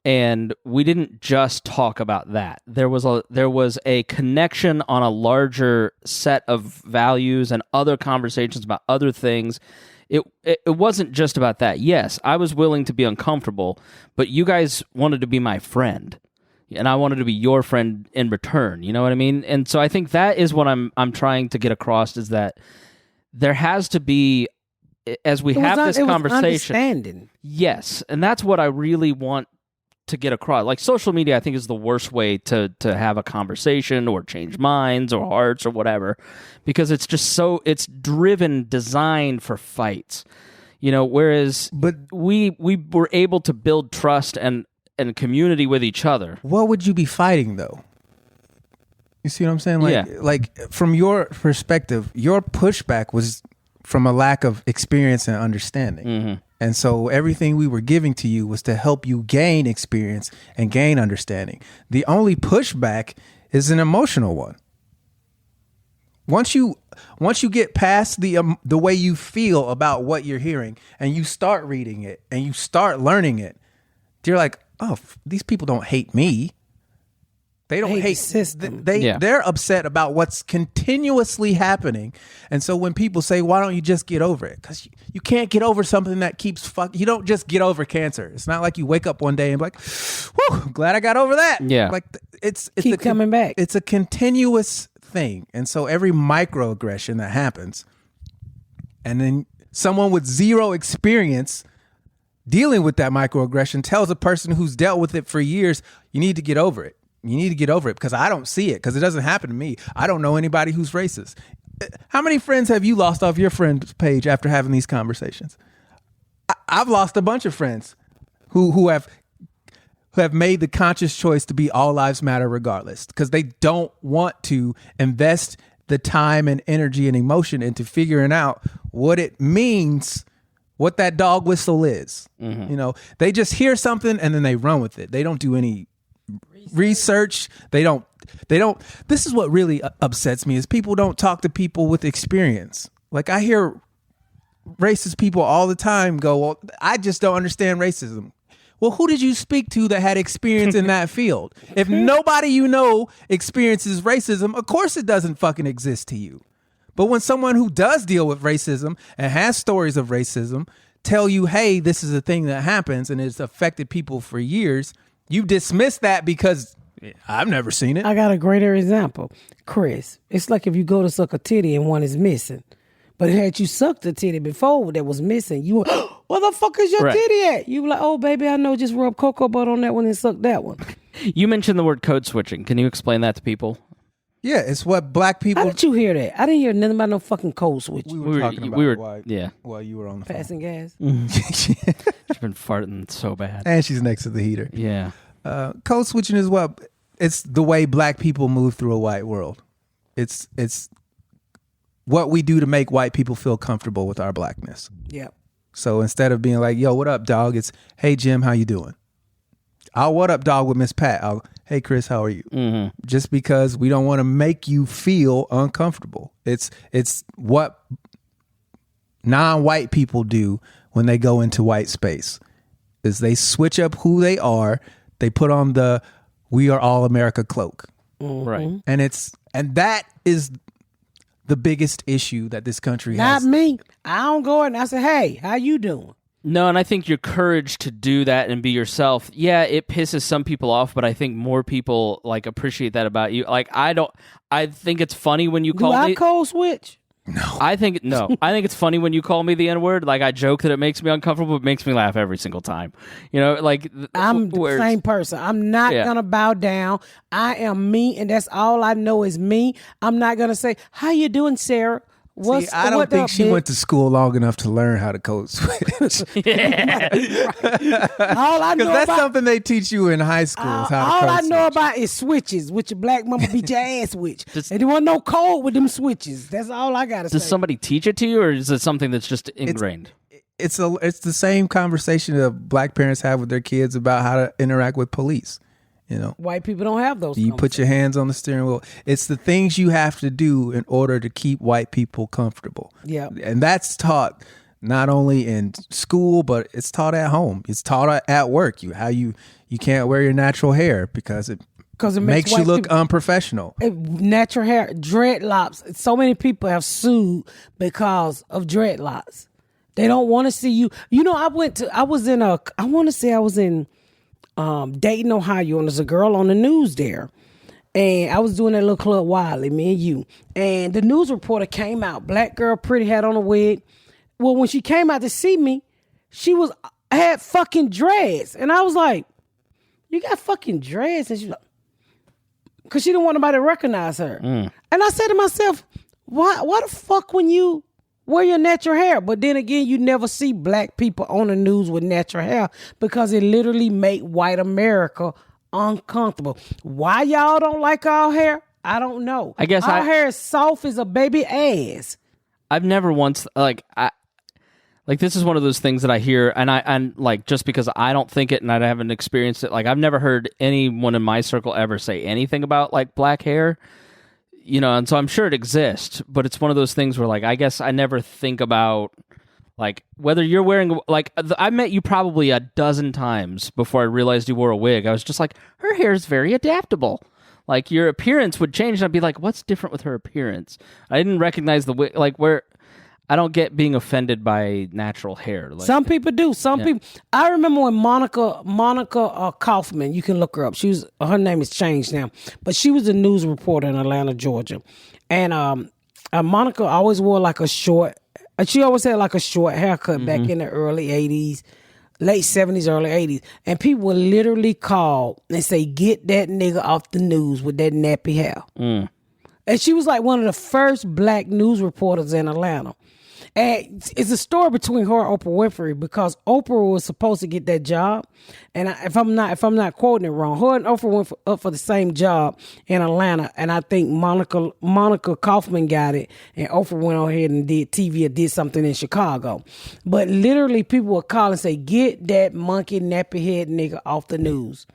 and we didn't just talk about that. There was a connection on a larger set of values and other conversations about other things. It wasn't just about that. Yes, I was willing to be uncomfortable, but you guys wanted to be my friend. and I wanted to be your friend in return. You know what I mean? And so I think that is what I'm trying to get across, is that there has to be, as we have this conversation, understanding. yes, and that's what I really want to get across. Like, social media, I think, is the worst way to have a conversation or change minds or hearts or whatever, because it's just it's designed for fights. You know, whereas we were able to build trust and community with each other. What would you be fighting though? You see what I'm saying? Like from your perspective, your pushback was from a lack of experience and understanding. Mm-hmm. And so everything we were giving to you was to help you gain experience and gain understanding. The only pushback is an emotional one. Once you get past the way you feel about what you're hearing, and you start reading it and you start learning it, you're like, oh, these people don't hate me. They don't hate system. They're upset about what's continuously happening. And so when people say, why don't you just get over it? Because you can't get over something that keeps you don't just get over cancer. It's not like you wake up one day and be like, whew, glad I got over that. Yeah. Like it's coming back. It's a continuous thing. And so every microaggression that happens, and then someone with zero experience dealing with that microaggression tells a person who's dealt with it for years, you need to get over it. You need to get over it, because I don't see it, because it doesn't happen to me. I don't know anybody who's racist. How many friends have you lost off your friend's page after having these conversations? I've lost a bunch of friends who have made the conscious choice to be all lives matter regardless, because they don't want to invest the time and energy and emotion into figuring out what it means, what that dog whistle is. Mm-hmm. You know, they just hear something and then they run with it. They don't do any research. They don't. This is what really upsets me, is people don't talk to people with experience. Like, I hear racist people all the time go, well, I just don't understand racism. Well, who did you speak to that had experience in that field? If nobody you know experiences racism, of course it doesn't fucking exist to you. But when someone who does deal with racism and has stories of racism tell you, hey, this is a thing that happens and it's affected people for years, you dismiss that because I've never seen it. I got a greater example. Chris, it's like if you go to suck a titty and one is missing. But had you sucked the titty before that was missing, you were, where the fuck is your titty at? You were like, oh, baby, I know, just rub cocoa butter on that one and suck that one. You mentioned the word code switching. Can you explain that to people? Yeah, it's what black people... How did you hear that? I didn't hear nothing about no fucking code switch. We were talking about while you were on the Passing gas. She's been farting so bad. And she's next to the heater. Yeah. Code switching is what... It's the way black people move through a white world. It's what we do to make white people feel comfortable with our blackness. Yeah. So instead of being like, yo, what up, dog? It's, hey, Jim, how you doing? I'll what up, dog, with Miss Pat. I'll, hey, Chris, how are you? Mm-hmm. Just because we don't want to make you feel uncomfortable. It's what non-white people do when they go into white space, is they switch up who they are. They put on the "We Are All America" cloak. Mm-hmm. Right. And that is the biggest issue that this country has. Not me. I don't go in and I say, hey, how you doing? No, and I think your courage to do that and be yourself, yeah, it pisses some people off, but I think more people like appreciate that about you. Like, I think it's funny when you call me. Do I code switch? No. I think it's funny when you call me the N-word. Like, I joke that it makes me uncomfortable, but it makes me laugh every single time. You know, like... I'm the same person. I'm not going to bow down. I am me, and that's all I know is me. I'm not going to say, how you doing, Sarah? I don't think she went to school long enough to learn how to code switch. Yeah. All I know that's something they teach you in high school. Is how to all code I know switch. about is switches, which your black mama beat your ass with. And there wasn't no code with them switches. That's all I got to say. Does somebody teach it to you, or is it something that's just ingrained? It's the same conversation that black parents have with their kids about how to interact with police. You know, white people don't have those. You put your hands on the steering wheel. It's the things you have to do in order to keep white people comfortable. Yeah. And that's taught not only in school, but it's taught at home. It's taught at work. You can't wear your natural hair because it makes you look unprofessional. Natural hair, dreadlocks. So many people have sued because of dreadlocks. They don't want to see you. You know, I was in Dayton, Ohio, and there's a girl on the news there. And I was doing that little club Wiley, me and you. And the news reporter came out. Black girl, pretty, had on a wig. Well, when she came out to see me, she had fucking dreads. And I was like, you got fucking dreads? And she's like, because she didn't want nobody to recognize her. And I said to myself, why the fuck when you wear your natural hair? But then again, you never see black people on the news with natural hair because it literally make white America uncomfortable. Why y'all don't like our hair? I don't know. I guess our hair is soft as a baby ass. I've never once this is one of those things that I hear, and like just because I don't think it and I haven't experienced it, like I've never heard anyone in my circle ever say anything about like black hair, and so I'm sure it exists, but it's one of those things where like I guess I never think about like whether you're wearing I met you probably a dozen times before I realized you wore a wig. I was just like, her hair is very adaptable. Like your appearance would change, and I'd be like, what's different with her appearance? I didn't recognize the wig. Like where I don't get being offended by natural hair. Like, some people do. Some people. I remember when Monica Kaufman. You can look her up. Her name is changed now, but she was a news reporter in Atlanta, Georgia, and Monica always wore like a short. She always had like a short haircut back in the early 80s, late 70s, early 80s. And people would literally call and say, get that nigga off the news with that nappy hair. And she was like one of the first black news reporters in Atlanta. And it's a story between her and Oprah Winfrey because Oprah was supposed to get that job, and if I'm not quoting it wrong, her and Oprah went up for the same job in Atlanta, and I think Monica Kaufman got it, and Oprah went on ahead and did TV or did something in Chicago. But literally, people would call and say, "Get that monkey nappy head nigga off the news."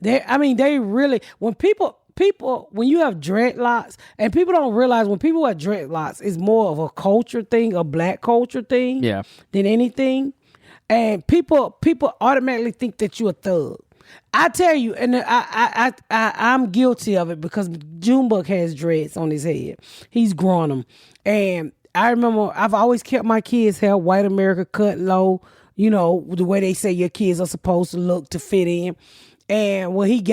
They really when you have dreadlocks, and people don't realize when people have dreadlocks, it's more of a culture thing, a black culture thing, than anything. And people automatically think that you're a thug. I tell you, and I'm guilty of it because Junebug has dreads on his head. He's growing them, and I remember I've always kept my kids' hair white America cut low. The way they say your kids are supposed to look to fit in. And when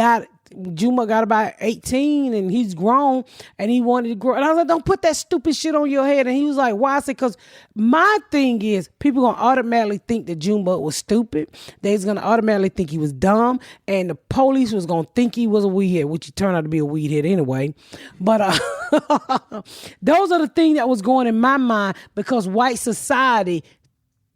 Juma got about 18 and he's grown and he wanted to grow. And I was like, don't put that stupid shit on your head. And he was like, why? I said, because my thing is people going to automatically think that Juma was stupid. They's going to automatically think he was dumb. And the police was going to think he was a weedhead, which he turned out to be a weedhead anyway. But those are the things that was going in my mind because white society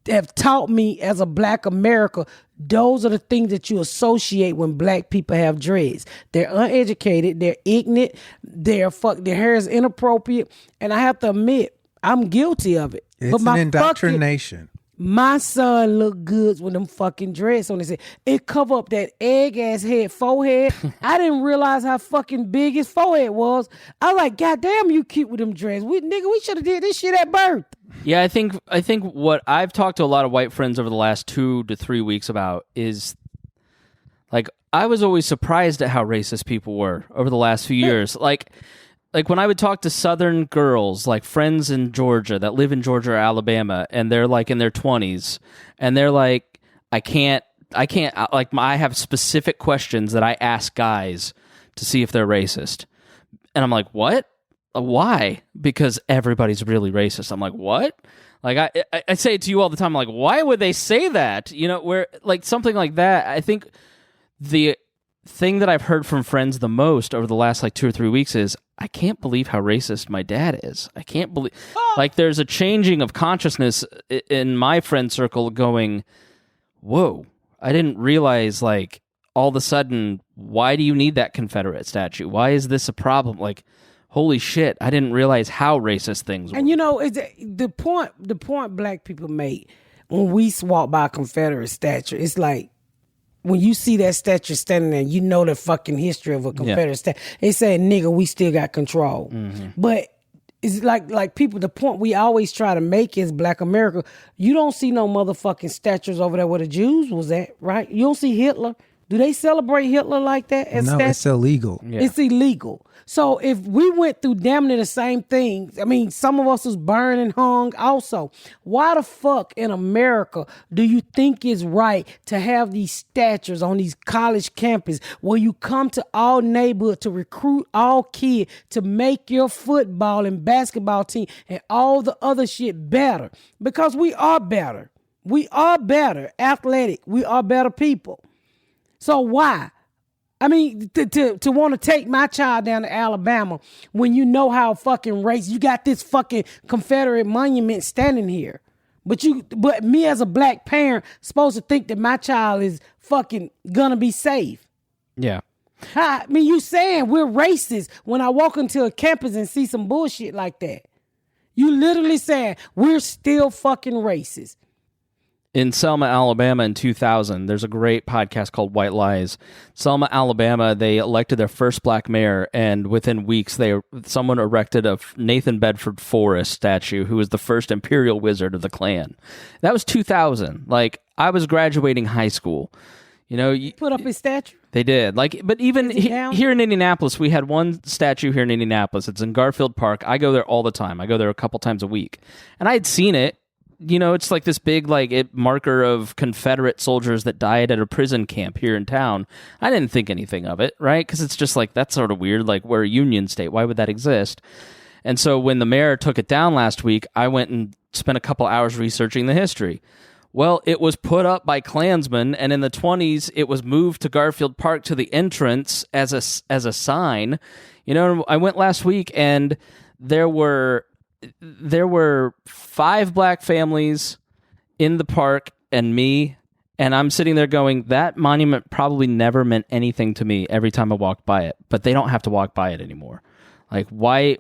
have taught me as a black America, those are the things that you associate when black people have dreads. They're uneducated, they're ignorant, their hair is inappropriate, and I have to admit, I'm guilty of it. It's an indoctrination. My son look good with them fucking dreads on his head. It cover up that egg ass head forehead. I didn't realize how fucking big his forehead was. I was like, God damn, you cute with them dreads. We should have did this shit at birth. Yeah, I think what I've talked to a lot of white friends over the last 2 to 3 weeks about is like I was always surprised at how racist people were over the last few years. Like when I would talk to Southern girls, like friends in Georgia that live in Georgia or Alabama, and they're like in their 20s, and they're like, I have specific questions that I ask guys to see if they're racist. And I'm like, what? Why? Because everybody's really racist. I'm like, what? Like I say it to you all the time. I'm like, why would they say that? Where like something like that. I think the thing that I've heard from friends the most over the last like 2 or 3 weeks is I can't believe how racist my dad is. I can't believe like there's a changing of consciousness in my friend circle going, whoa, I didn't realize like all of a sudden, why do you need that Confederate statue? Why is this a problem? Like, holy shit, I didn't realize how racist things were. And it's the point black people make when we walk by a Confederate statue, it's like when you see that statue standing there, you know the fucking history of a Confederate statue. They say, nigga, we still got control. Mm-hmm. But it's like people, the point we always try to make is black America, you don't see no motherfucking statues over there where the Jews was at, right? You don't see Hitler. Do they celebrate Hitler like that? No, it's illegal. Yeah. It's illegal. So if we went through damn near the same thing, I mean, some of us was burned and hung also. Why the fuck in America do you think it's right to have these statues on these college campuses where you come to all neighborhood to recruit all kids to make your football and basketball team and all the other shit better? Because we are better. We are better athletic. We are better people. So why? I mean, to want to take my child down to Alabama when you know how fucking race, you got this fucking Confederate monument standing here. But me as a black parent supposed to think that my child is fucking gonna be safe. Yeah. I mean, you saying we're racist when I walk into a campus and see some bullshit like that. You literally saying we're still fucking racist. In Selma, Alabama in 2000, there's a great podcast called White Lies. Selma, Alabama, they elected their first black mayor, and within weeks, someone erected a Nathan Bedford Forrest statue, who was the first imperial wizard of the Klan. That was 2000. Like, I was graduating high school. You know, Put up his statue? They did. Like, but even here in Indianapolis, we had one statue here in Indianapolis. It's in Garfield Park. I go there all the time. I go there a couple times a week. And I had seen it. You know, it's like this big marker of Confederate soldiers that died at a prison camp here in town. I didn't think anything of it, right? Because it's just like, that's sort of weird. Like, we're a Union state. Why would that exist? And so when the mayor took it down last week, I went and spent a couple hours researching the history. Well, it was put up by Klansmen, and in the 1920s, it was moved to Garfield Park to the entrance as a sign. You know, I went last week, and there were 5 black families in the park and me, and I'm sitting there going, that monument probably never meant anything to me every time I walked by it, but they don't have to walk by it anymore. Like, why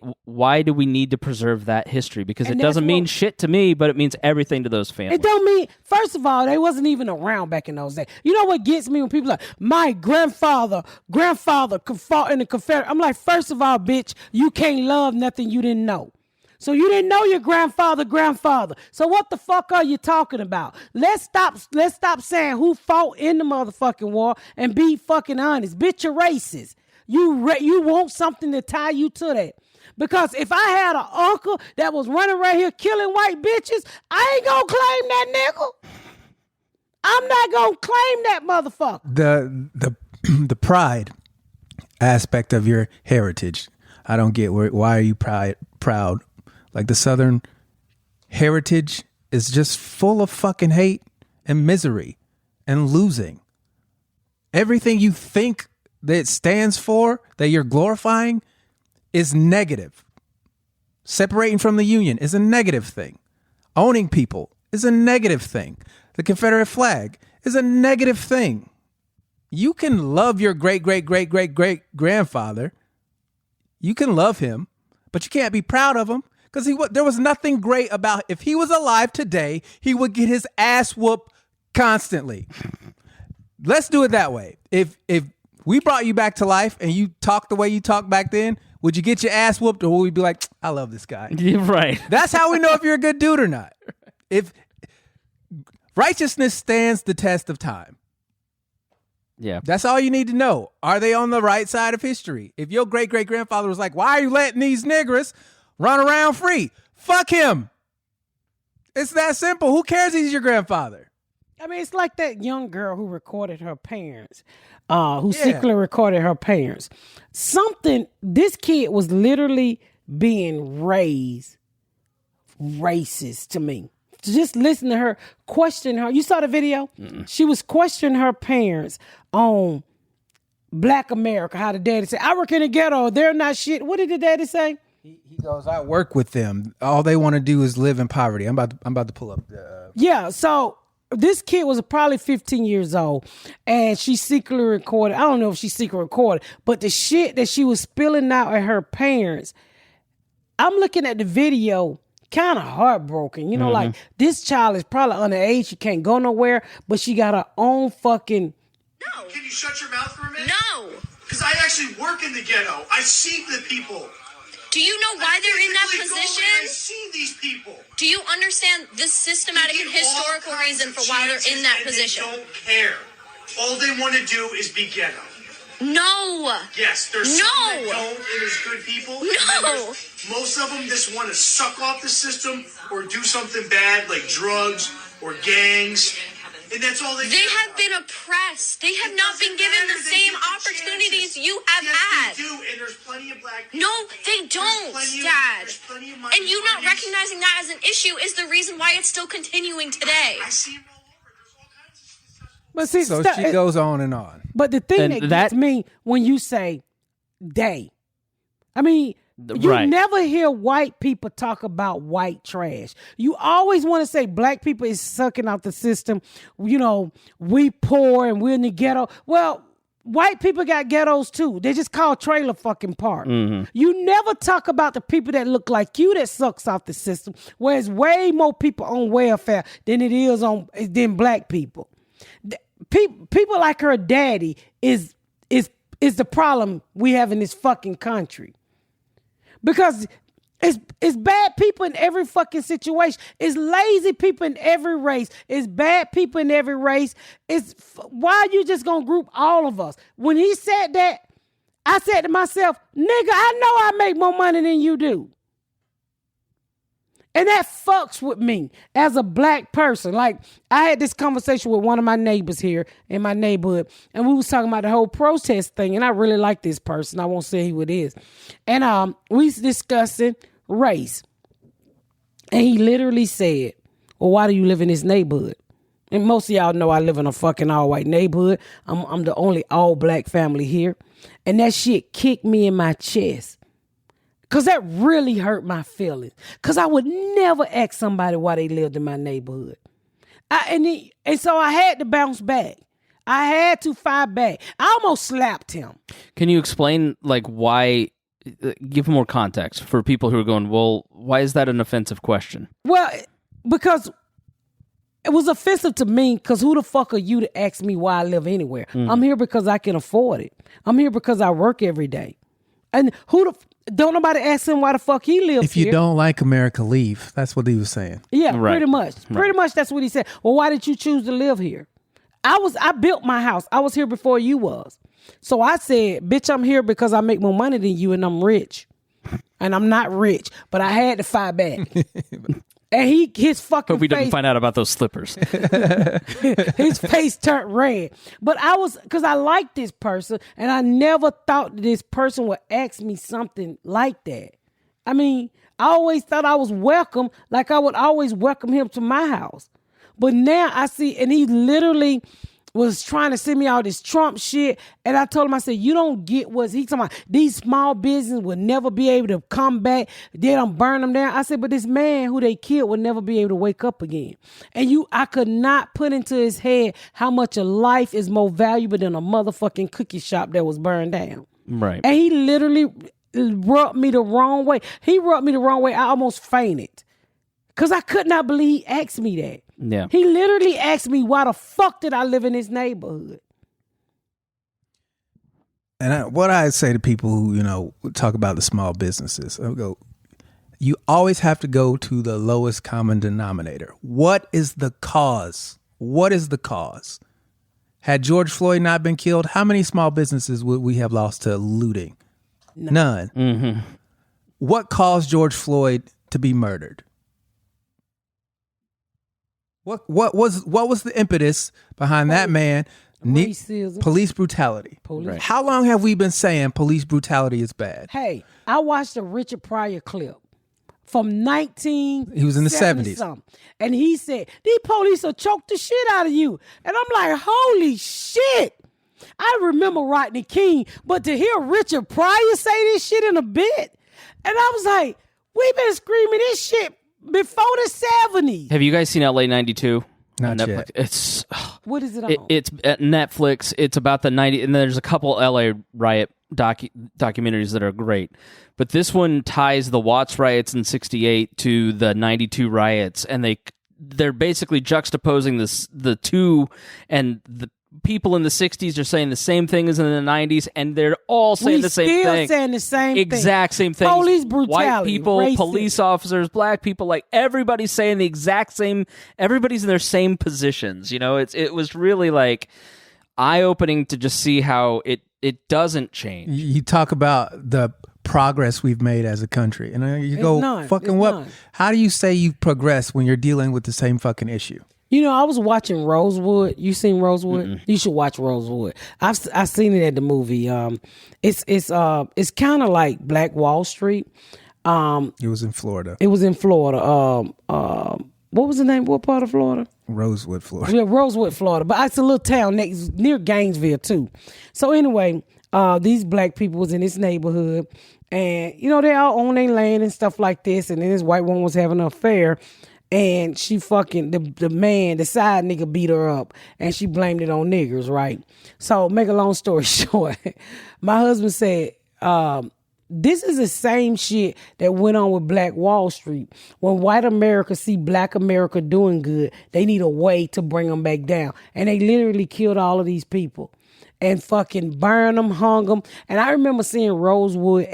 do we need to preserve that history? Because it doesn't mean shit to me, but it means everything to those families. It don't mean, first of all, they wasn't even around back in those days. You know what gets me when people are like, my grandfather fought in the Confederate. I'm like, first of all, bitch, you can't love nothing you didn't know. So you didn't know your grandfather. So what the fuck are you talking about? Let's stop saying who fought in the motherfucking war and be fucking honest. Bitch, you're racist. You want something to tie you to that. Because if I had an uncle that was running right here killing white bitches, I ain't gonna claim that nigga. I'm not gonna claim that motherfucker. The pride aspect of your heritage, I don't get. Why are you proud? Like, the Southern heritage is just full of fucking hate and misery and losing. Everything you think that it stands for, that you're glorifying, is negative. Separating from the Union is a negative thing. Owning people is a negative thing. The Confederate flag is a negative thing. You can love your great-great-great-great-great-grandfather. You can love him, but you can't be proud of him. Because there was nothing great about, if he was alive today, he would get his ass whooped constantly. Let's do it that way. If we brought you back to life and you talked the way you talked back then, would you get your ass whooped, or would we be like, I love this guy? You're right. That's how we know if you're a good dude or not. If righteousness stands the test of time. Yeah. That's all you need to know. Are they on the right side of history? If your great-great-grandfather was like, why are you letting these niggers run around free? Fuck him. It's that simple. Who cares he's your grandfather? I mean, it's like that young girl who recorded her parents, secretly recorded her parents. This kid was literally being raised racist to me. Just listen to her, question her. You saw the video? Mm-mm. She was questioning her parents on Black America, how the daddy said, I work in the ghetto, they're not shit. What did the daddy say? He goes, I work with them. All they want to do is live in poverty. I'm about to pull up the... Yeah, so this kid was probably 15 years old, and she secretly recorded. I don't know if she secretly recorded, but the shit that she was spilling out at her parents, I'm looking at the video, kind of heartbroken. You know, like, this child is probably underage. She can't go nowhere, but she got her own fucking... No. Can you shut your mouth for a minute? No. Because I actually work in the ghetto. I see the people. Do you know why they're in that position? I see these people. Do you understand the systematic and historical reason for why they're in that position? They don't care. all they want to do is be ghetto. No. Yes, there's some that don't, and there's good people. No. And then most of them just want to suck off the system or do something bad like drugs or gangs. And that's all they have been oppressed. They have not been given the same opportunities you have had. They do, and there's plenty of black people. No, they don't, Dad. And you not recognizing that as an issue is the reason why it's still continuing today. I see them all over. There's all kinds of stuff. But see, So she goes on and on. But the thing And that gets me when you say they, I mean, you Right. never hear white people talk about white trash. You always want to say black people is sucking out the system. You know, we poor and we're in the ghetto. Well, white people got ghettos too. They just call trailer fucking park. You never talk about the people that look like you that sucks off the system, where it's way more people on welfare than it is than black people. People like her daddy is the problem we have in this fucking country. Because it's bad people in every fucking situation. It's lazy people in every race. It's bad people in every race. Why are you just gonna group all of us? When he said that, I said to myself, nigga, I know I make more money than you do. And that fucks with me as a black person. Like, I had this conversation with one of my neighbors here in my neighborhood, and we was talking about the whole protest thing, and I really like this person. I won't say who it is. And we was discussing race. And he literally said, well, why do you live in this neighborhood? And most of y'all know I live in a fucking all-white neighborhood. I'm the only all-black family here. And that shit kicked me in my chest. Because that really hurt my feelings. Because I would never ask somebody why they lived in my neighborhood. And so I had to bounce back. I had to fight back. I almost slapped him. Can you explain, like, why? Give more context for people who are going, well, why is that an offensive question? Well, because it was offensive to me, because who the fuck are you to ask me why I live anywhere? I'm here because I can afford it. I'm here because I work every day. And don't nobody ask him why the fuck he lives If you here. don't like America, leave. That's what he was saying. Yeah, Right. pretty much. Pretty much that's what he said. Well, why did you choose to live here? I built my house. I was here before you was. So I said, bitch, I'm here because I make more money than you and I'm rich. And I'm not rich, but I had to fight back. And his fucking Hope we face, didn't find out about those slippers. his face turned red. But because I like this person, and I never thought that this person would ask me something like that. I mean, I always thought I was welcome, like I would always welcome him to my house. But now I see, and he literally was trying to send me all this Trump shit. And I told him, I said, you don't get what's he talking about. These small businesses will never be able to come back. They don't burn them down. I said, but this man who they killed will never be able to wake up again. And I could not put into his head how much a life is more valuable than a motherfucking cookie shop that was burned down. Right. And he literally rubbed me the wrong way. He rubbed me the wrong way. I almost fainted. Because I could not believe he asked me that. Yeah. He literally asked me, why the fuck did I live in this neighborhood? And what I say to people who, talk about the small businesses, I go, you always have to go to the lowest common denominator. What is the cause? What is the cause? Had George Floyd not been killed, how many small businesses would we have lost to looting? None. Mm-hmm. What caused George Floyd to be murdered? What was the impetus behind that man? Racism. Police brutality. Police. How long have we been saying police brutality is bad? Hey, I watched a Richard Pryor clip from 19. He was in the 70s. Something, and he said, these police will choke the shit out of you. And I'm like, holy shit. I remember Rodney King, but to hear Richard Pryor say this shit in a bit, and I was like, we've been screaming this shit before the 70s. Have you guys seen LA 92? Not on Netflix? yet. It's What is it on? it's at Netflix. It's about the 90, and there's a couple LA riot documentaries that are great. But this one ties the Watts riots in '68 to the '92 riots, and they're basically juxtaposing the two, and the people in the 60s are saying the same thing as in the 90s, and they're all saying the same thing. We still saying the same exact thing. same thing. Police brutality. White people, racism. police officers, black people, like everybody's saying the exact same. Everybody's in their same positions. It was really like eye-opening to just see how it doesn't change. You talk about the progress we've made as a country, and you It's go, none. fucking It's what? none. How do you say you've progressed when you're dealing with the same fucking issue? You know, I was watching Rosewood. You seen Rosewood? You should watch Rosewood. I've seen it at the movie. It's kind of like Black Wall Street. It was in Florida, It was in Florida. What was the name? What part of Florida? Rosewood, Florida. Yeah, Rosewood, Florida. But it's a little town near Gainesville too. So anyway, these black people was in this neighborhood, and you know they all own their land and stuff like this. And then this white woman was having an affair, and she fucking the man, the side nigga beat her up, and she blamed it on niggers, right? So make a long story short, my husband said, this is the same shit that went on with Black Wall Street. When white America see black America doing good, they need a way to bring them back down. And they literally killed all of these people and fucking burned them, hung them. And I remember seeing Rosewood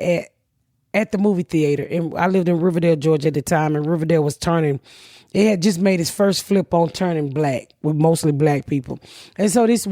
at the movie theater. And I lived in Riverdale, Georgia at the time, and Riverdale was turning. It had just made its first flip on turning black with mostly black people. And so there's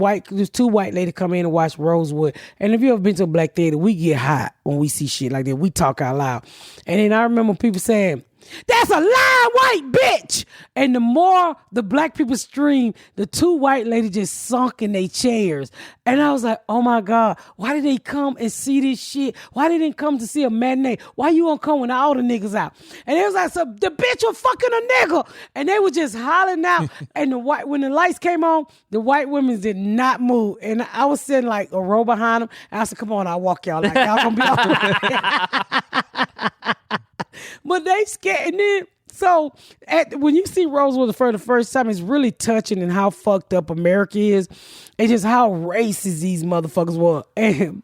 two white ladies come in and watch Rosewood. And if you ever been to a black theater, we get hot when we see shit like that. We talk out loud. And then I remember people saying, "That's a lying white bitch." And the more the black people screamed, the two white ladies just sunk in their chairs. And I was like, oh my God, why did they come and see this shit? Why they didn't come to see a matinee? Why you gonna come when all the niggas out? And it was like, so the bitch was fucking a nigga. And they were just hollering out. And when the lights came on, the white women did not move. And I was sitting like a row behind them. And I said, come on, I'll walk y'all like y'all gonna be all right. But they scared. And then, so when you see Rosewood for the first time, it's really touching and how fucked up America is. It's just how racist these motherfuckers were. And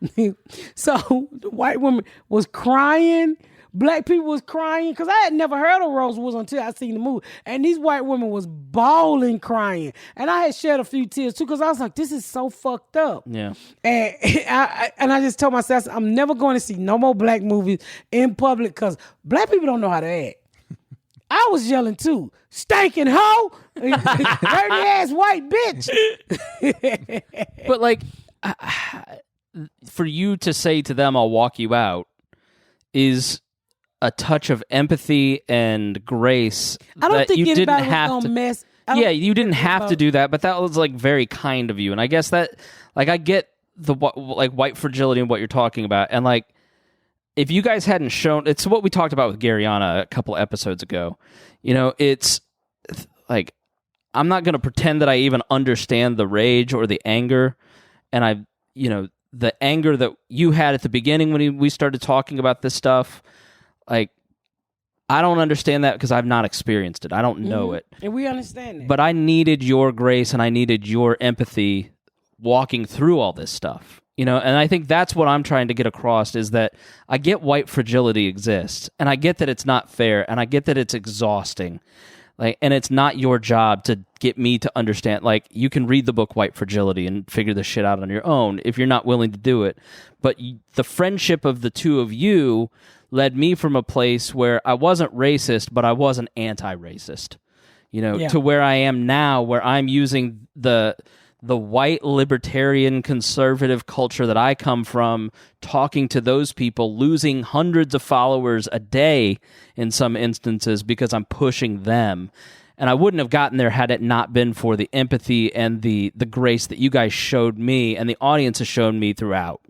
so the white woman was crying. Black people was crying because I had never heard of Rosewood until I seen the movie. And these white women was bawling, crying. And I had shed a few tears too because I was like, this is so fucked up. Yeah. And I just told myself, I'm never going to see no more black movies in public because black people don't know how to act. I was yelling too, stinking hoe, dirty ass white bitch. But like, for you to say to them, "I'll walk you out," is a touch of empathy and grace. I don't that think you anybody didn't was have gonna to. mess. Yeah, you didn't have to do that, but that was like very kind of you. And I guess that, like, I get the like white fragility and what you're talking about, and like, if you guys hadn't shown, it's what we talked about with Garyana a couple episodes ago. You know, it's like, I'm not going to pretend that I even understand the rage or the anger. And the anger that you had at the beginning when we started talking about this stuff, like, I don't understand that because I've not experienced it. I don't know it. And we understand that. But I needed your grace and I needed your empathy walking through all this stuff. You know, and I think that's what I'm trying to get across is that I get white fragility exists, and I get that it's not fair, and I get that it's exhausting. Like, and it's not your job to get me to understand. Like, you can read the book White Fragility and figure this shit out on your own if you're not willing to do it. But the friendship of the two of you led me from a place where I wasn't racist, but I wasn't anti-racist. You know, to where I am now, where I'm using the white libertarian conservative culture that I come from, talking to those people, losing hundreds of followers a day in some instances because I'm pushing them. And I wouldn't have gotten there had it not been for the empathy and the grace that you guys showed me and the audience has shown me throughout.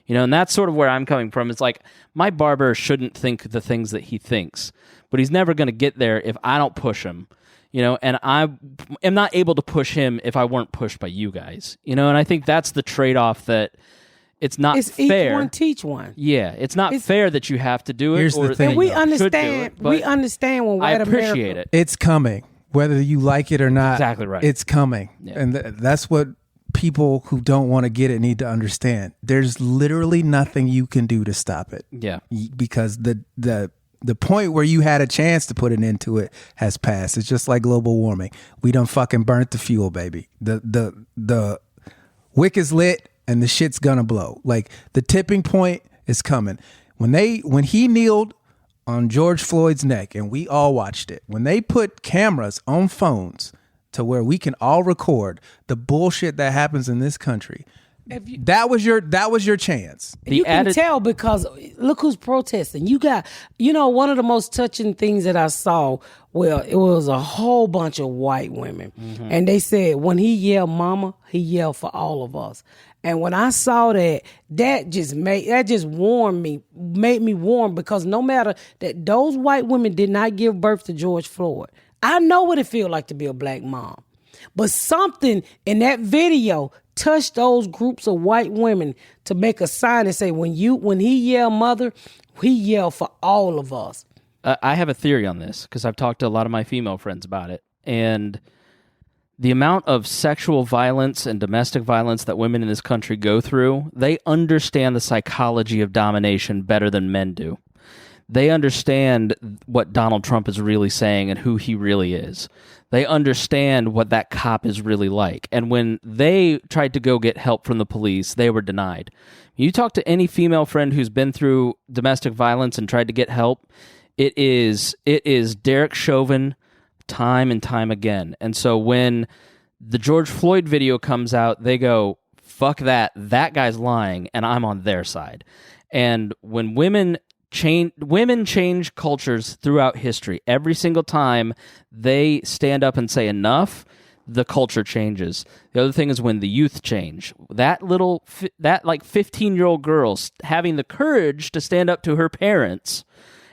You know, and that's sort of where I'm coming from. It's like, my barber shouldn't think the things that he thinks, but he's never going to get there if I don't push him. You know, and I am not able to push him if I weren't pushed by you guys. You know, and I think that's the trade-off, that it's not fair. Each one teach one. Yeah, it's not fair that you have to do it. Here's the thing, And we though. understand. We understand when white I appreciate America, it. It's coming, whether you like it or not. Exactly right. It's coming, and that's what people who don't want to get it need to understand. There's literally nothing you can do to stop it. Yeah, because the point where you had a chance to put an end to it has passed. It's just like global warming. We done fucking burnt the fuel, baby. The wick is lit and the shit's gonna blow. Like, the tipping point is coming. When he kneeled on George Floyd's neck and we all watched it, when they put cameras on phones to where we can all record the bullshit that happens in this country. That was your chance. You can tell because look who's protesting. You got, one of the most touching things that I saw, well, it was a whole bunch of white women. Mm-hmm. And they said when he yelled mama, he yelled for all of us. And when I saw that just warmed me, made me warm, because no matter that those white women did not give birth to George Floyd. I know what it feels like to be a black mom. But something in that video touch those groups of white women to make a sign and say, when he yelled mother, he yelled for all of us. I have a theory on this because I've talked to a lot of my female friends about it. And the amount of sexual violence and domestic violence that women in this country go through, they understand the psychology of domination better than men do. They understand what Donald Trump is really saying and who he really is. They understand what that cop is really like. And when they tried to go get help from the police, they were denied. You talk to any female friend who's been through domestic violence and tried to get help, it is Derek Chauvin time and time again. And so when the George Floyd video comes out, they go, fuck that. That guy's lying, and I'm on their side. And when women change cultures throughout history. Every single time they stand up and say enough, the culture changes. The other thing is when the youth change. That 15-year-old girl having the courage to stand up to her parents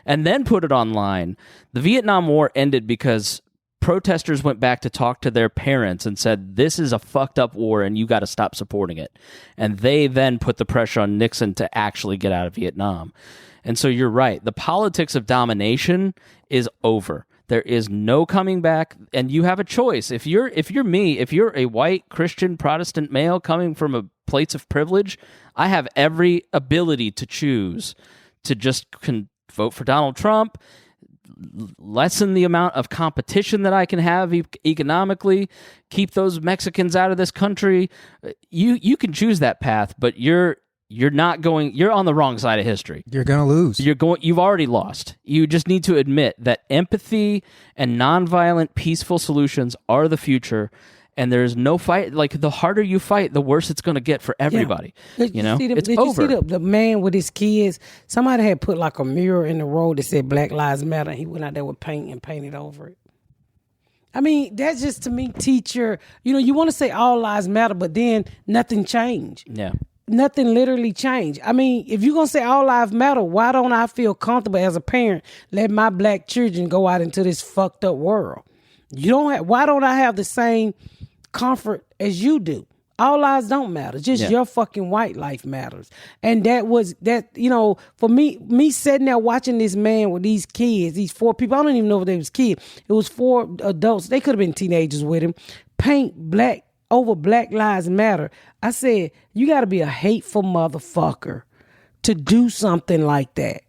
and then put it online. The Vietnam War ended because protesters went back to talk to their parents and said, this is a fucked up war and you got to stop supporting it. And they then put the pressure on Nixon to actually get out of Vietnam. And so you're right. The politics of domination is over. There is no coming back, and you have a choice. If you're a white Christian Protestant male coming from a place of privilege, I have every ability to choose to just vote for Donald Trump, lessen the amount of competition that I can have economically, keep those Mexicans out of this country. You can choose that path, but you're on the wrong side of history. You're going to lose. You've already lost. You just need to admit that empathy and nonviolent, peaceful solutions are the future. And there's no fight. Like, the harder you fight, the worse it's going to get for everybody. Yeah. It's did over. You see the man with his kids? Somebody had put like a mirror in the road that said Black Lives Matter. He went out there with paint and painted over it. I mean, that's just, to me, teacher. You want to say all lives matter, but then nothing changed. Yeah. Nothing literally changed. I mean, if you're going to say all lives matter, why don't I feel comfortable as a parent letting my black children go out into this fucked up world? Why don't I have the same comfort as you do? All lives don't matter. Just your fucking white life matters. And for me sitting there watching this man with these kids, these 4 people, I don't even know if they was kids. It was 4 adults. They could have been teenagers with him. Paint black over Black Lives Matter. I said, you got to be a hateful motherfucker to do something like that.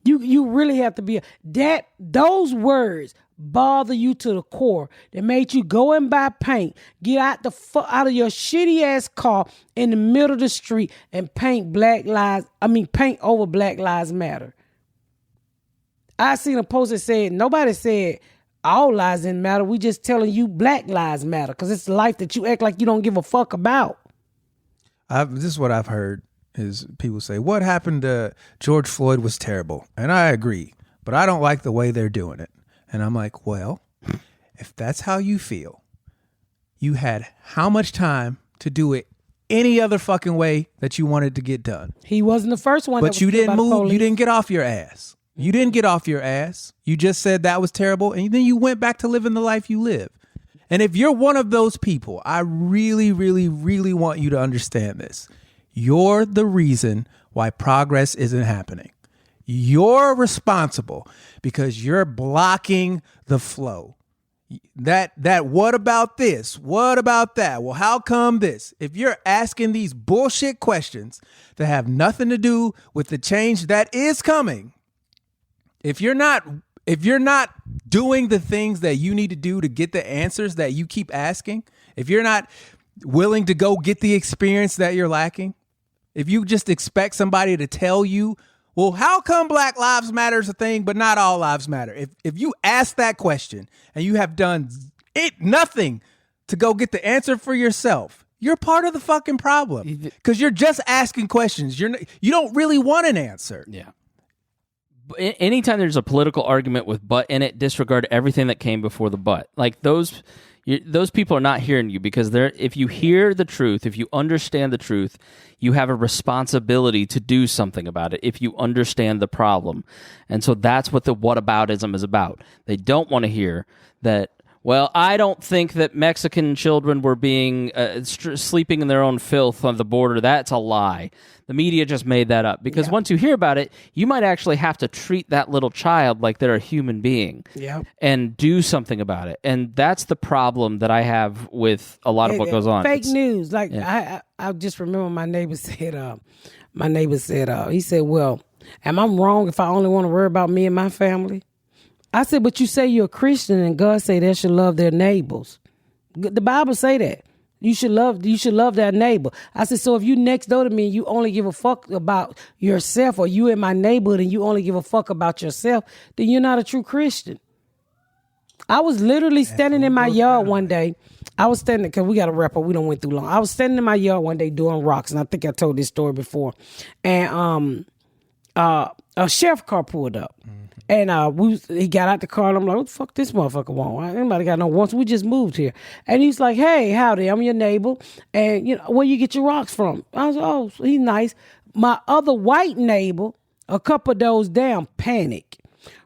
You really have to be those words bother you to the core that made you go and buy paint, get out of your shitty ass car in the middle of the street and paint over Black Lives Matter. I seen a post that said, nobody said all lives didn't matter. We just telling you Black Lives Matter because it's the life that you act like you don't give a fuck about. This is what I've heard is people say, what happened to George Floyd was terrible. And I agree, but I don't like the way they're doing it. And I'm like, well, if that's how you feel, you had how much time to do it any other fucking way that you wanted to get done? He wasn't the first one. But you didn't move. You didn't get off your ass. You didn't get off your ass. You just said that was terrible. And then you went back to living the life you live. And if you're one of those people, I really, really, really want you to understand this. You're the reason why progress isn't happening. You're responsible because you're blocking the flow. That what about this? What about that? Well, how come this? If you're asking these bullshit questions that have nothing to do with the change that is coming, if you're not doing the things that you need to do to get the answers that you keep asking, if you're not willing to go get the experience that you're lacking, if you just expect somebody to tell you, well, how come Black Lives Matter is a thing, but not all lives matter? If you ask that question and you have done nothing to go get the answer for yourself, you're part of the fucking problem because you're just asking questions. You don't really want an answer. Yeah. Anytime there's a political argument with but in it, disregard everything that came before the but. Like those people are not hearing you because if you hear the truth, if you understand the truth, you have a responsibility to do something about it if you understand the problem. And so that's what the whataboutism is about. They don't want to hear that, well, I don't think that Mexican children were being sleeping in their own filth on the border. That's a lie. The media just made that up because once you hear about it, you might actually have to treat that little child like they're a human being and do something about it. And that's the problem that I have with a lot of what goes on. Fake news. Like I just remember my neighbor said, he said, well, am I wrong if I only want to worry about me and my family? I said, but you say you're a Christian and God say they should love their neighbors. The Bible say that. You should love that neighbor. I said, so if you next door to me and you only give a fuck about yourself, or you in my neighborhood and you only give a fuck about yourself, then you're not a true Christian. I was literally standing in my yard one day. I was standing, because we got to wrap up. We don't went too long. I was standing in my yard one day doing rocks, and I think I told this story before. And a sheriff car pulled up. And he got out the car, and I'm like, what the fuck this motherfucker want? Anybody got no wants? We just moved here. And he's like, hey, howdy, I'm your neighbor. And, where you get your rocks from? I was like, oh, he's nice. My other white neighbor, a couple of those down, panicked.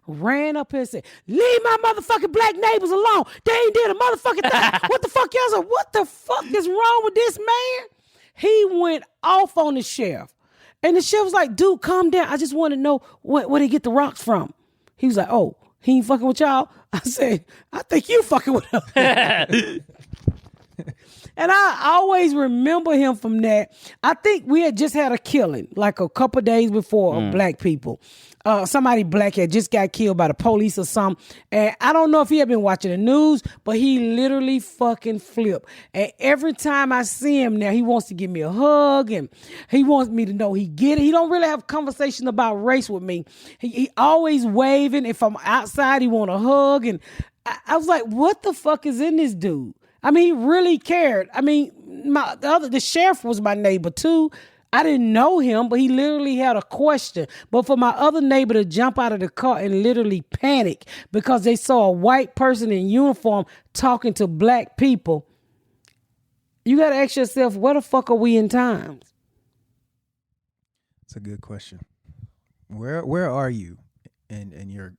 Ran up here and said, leave my motherfucking black neighbors alone. They ain't did a motherfucking thing. What the fuck? Y'all said, what the fuck is wrong with this man? He went off on the sheriff. And the sheriff was like, dude, calm down. I just want to know where they get the rocks from. He was like, oh, he ain't fucking with y'all? I said, I think you fucking with him. And I always remember him from that. I think we had just had a killing, like a couple days before, of black people. Somebody black had just got killed by the police or something. And I don't know if he had been watching the news, but he literally fucking flipped. And every time I see him now, he wants to give me a hug and he wants me to know he get it. He don't really have a conversation about race with me. He always waving. If I'm outside, he want a hug. And I was like, what the fuck is in this dude? I mean, he really cared. I mean, the sheriff was my neighbor too. I didn't know him, but he literally had a question. But for my other neighbor to jump out of the car and literally panic because they saw a white person in uniform talking to black people, you got to ask yourself, where the fuck are we in times? It's a good question. Where are you in your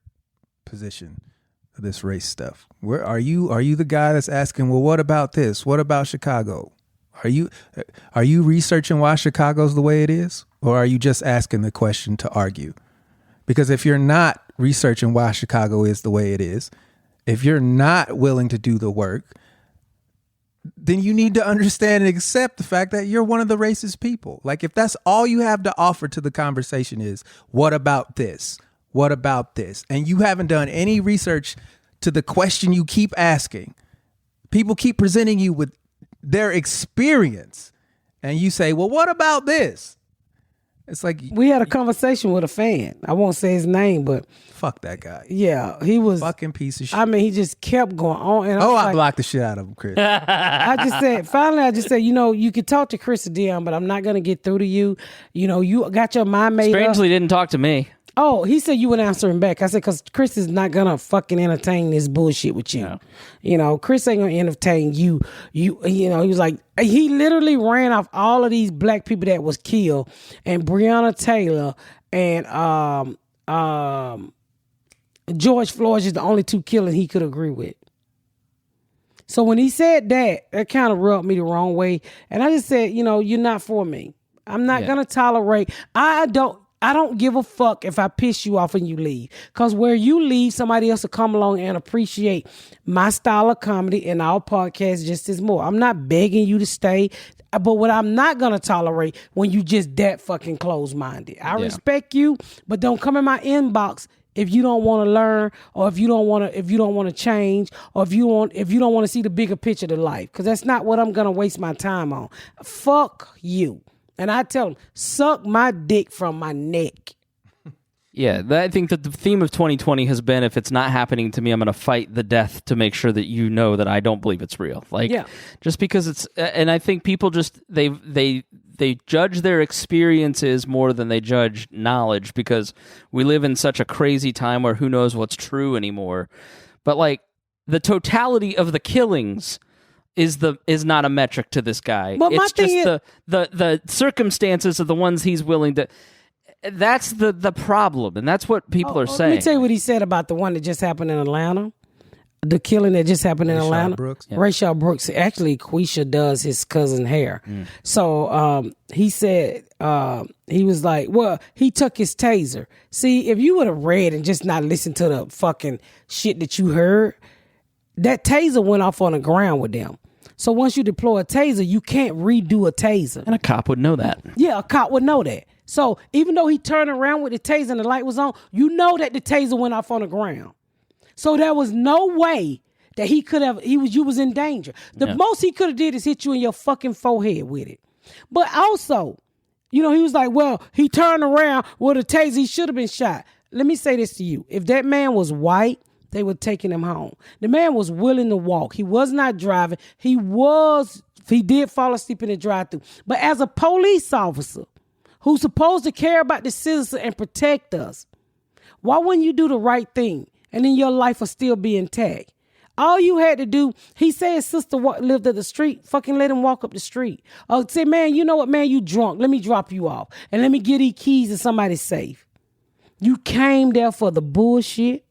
position of this race stuff? Where are you? Are you the guy that's asking, well, what about this? What about Chicago? Are you researching why Chicago's the way it is? Or are you just asking the question to argue? Because if you're not researching why Chicago is the way it is, if you're not willing to do the work, then you need to understand and accept the fact that you're one of the racist people. Like, if that's all you have to offer to the conversation is, what about this? What about this? And you haven't done any research to the question you keep asking. People keep presenting you with their experience, and you say, well, what about this? It's like, we had a conversation with a fan. I won't say his name, but fuck that guy. Yeah, he was fucking piece of shit. I mean, he just kept going on. And I blocked the shit out of him, Chris. I just said, you could talk to Chris or Dion, but I'm not gonna get through to you. You got your mind made up. Strangely didn't talk to me. Oh, he said you would answer him back. I said, because Chris is not going to fucking entertain this bullshit with you. No. Chris ain't going to entertain you. He was like, he literally ran off all of these black people that was killed. And Breonna Taylor and George Floyd is the only two killings he could agree with. So when he said that kind of rubbed me the wrong way. And I just said, you're not for me. I'm not going to tolerate. I don't give a fuck if I piss you off and you leave. Because where you leave, somebody else will come along and appreciate my style of comedy and our podcast just as more. I'm not begging you to stay. But what I'm not going to tolerate when you just that fucking close-minded. I respect you, but don't come in my inbox if you don't want to learn, or if you don't want to change, or if you don't want to see the bigger picture of life. Because that's not what I'm going to waste my time on. Fuck you. And I tell them, suck my dick from my neck. Yeah, I think that the theme of 2020 has been, if it's not happening to me, I'm going to fight the death to make sure that you know that I don't believe it's real. Like, just because it's, and I think people just, they judge their experiences more than they judge knowledge, because we live in such a crazy time where who knows what's true anymore. But like, the totality of the killings is not a metric to this guy. But it's just the circumstances of the ones he's willing to. That's the problem, and that's what people are saying. Let me tell you what he said about the one that just happened in Atlanta. The killing that just happened in Atlanta. Brooks. Yeah. Rayshard Brooks. Actually, Quisha does his cousin hair. So he said, he was like, well, he took his taser. See, if you would have read and just not listened to the fucking shit that you heard, that taser went off on the ground with them. So once you deploy a taser, you can't redo a taser. And a cop would know that. Yeah, a cop would know that. So even though he turned around with the taser and the light was on, you know that the taser went off on the ground. So there was no way that he could have, you was in danger. The most he could have did is hit you in your fucking forehead with it. But also, he was like, well, he turned around with a taser, he should have been shot. Let me say this to you. If that man was white, they were taking him home. The man was willing to walk. He was not driving. He did fall asleep in the drive-thru. But as a police officer who's supposed to care about the citizen and protect us, why wouldn't you do the right thing? And then your life will still be intact. All you had to do, he said his sister lived at the street, fucking let him walk up the street. Or say, man, you know what, man, you drunk. Let me drop you off. And let me get these keys to somebody's safe. You came there for the bullshit,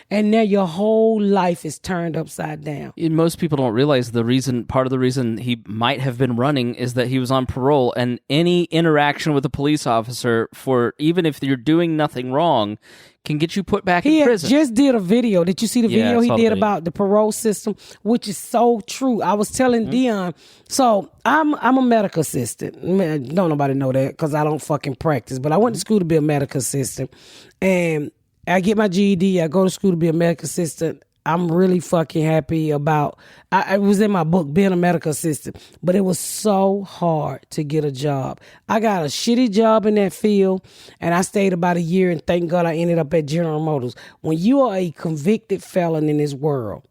and now your whole life is turned upside down. And most people don't realize part of the reason he might have been running is that he was on parole, and any interaction with a police officer, for even if you're doing nothing wrong, can get you put back in prison. He just did a video. Did you see the video he did about the parole system, which is so true? I was telling Dion, so I'm a medical assistant. Man, don't nobody know that because I don't fucking practice, but I went to school to be a medical assistant, and I get my GED. I go to school to be a medical assistant. I'm really fucking happy about, it was in my book, being a medical assistant, but it was so hard to get a job. I got a shitty job in that field, and I stayed about a year, and thank God I ended up at General Motors. When you are a convicted felon in this world,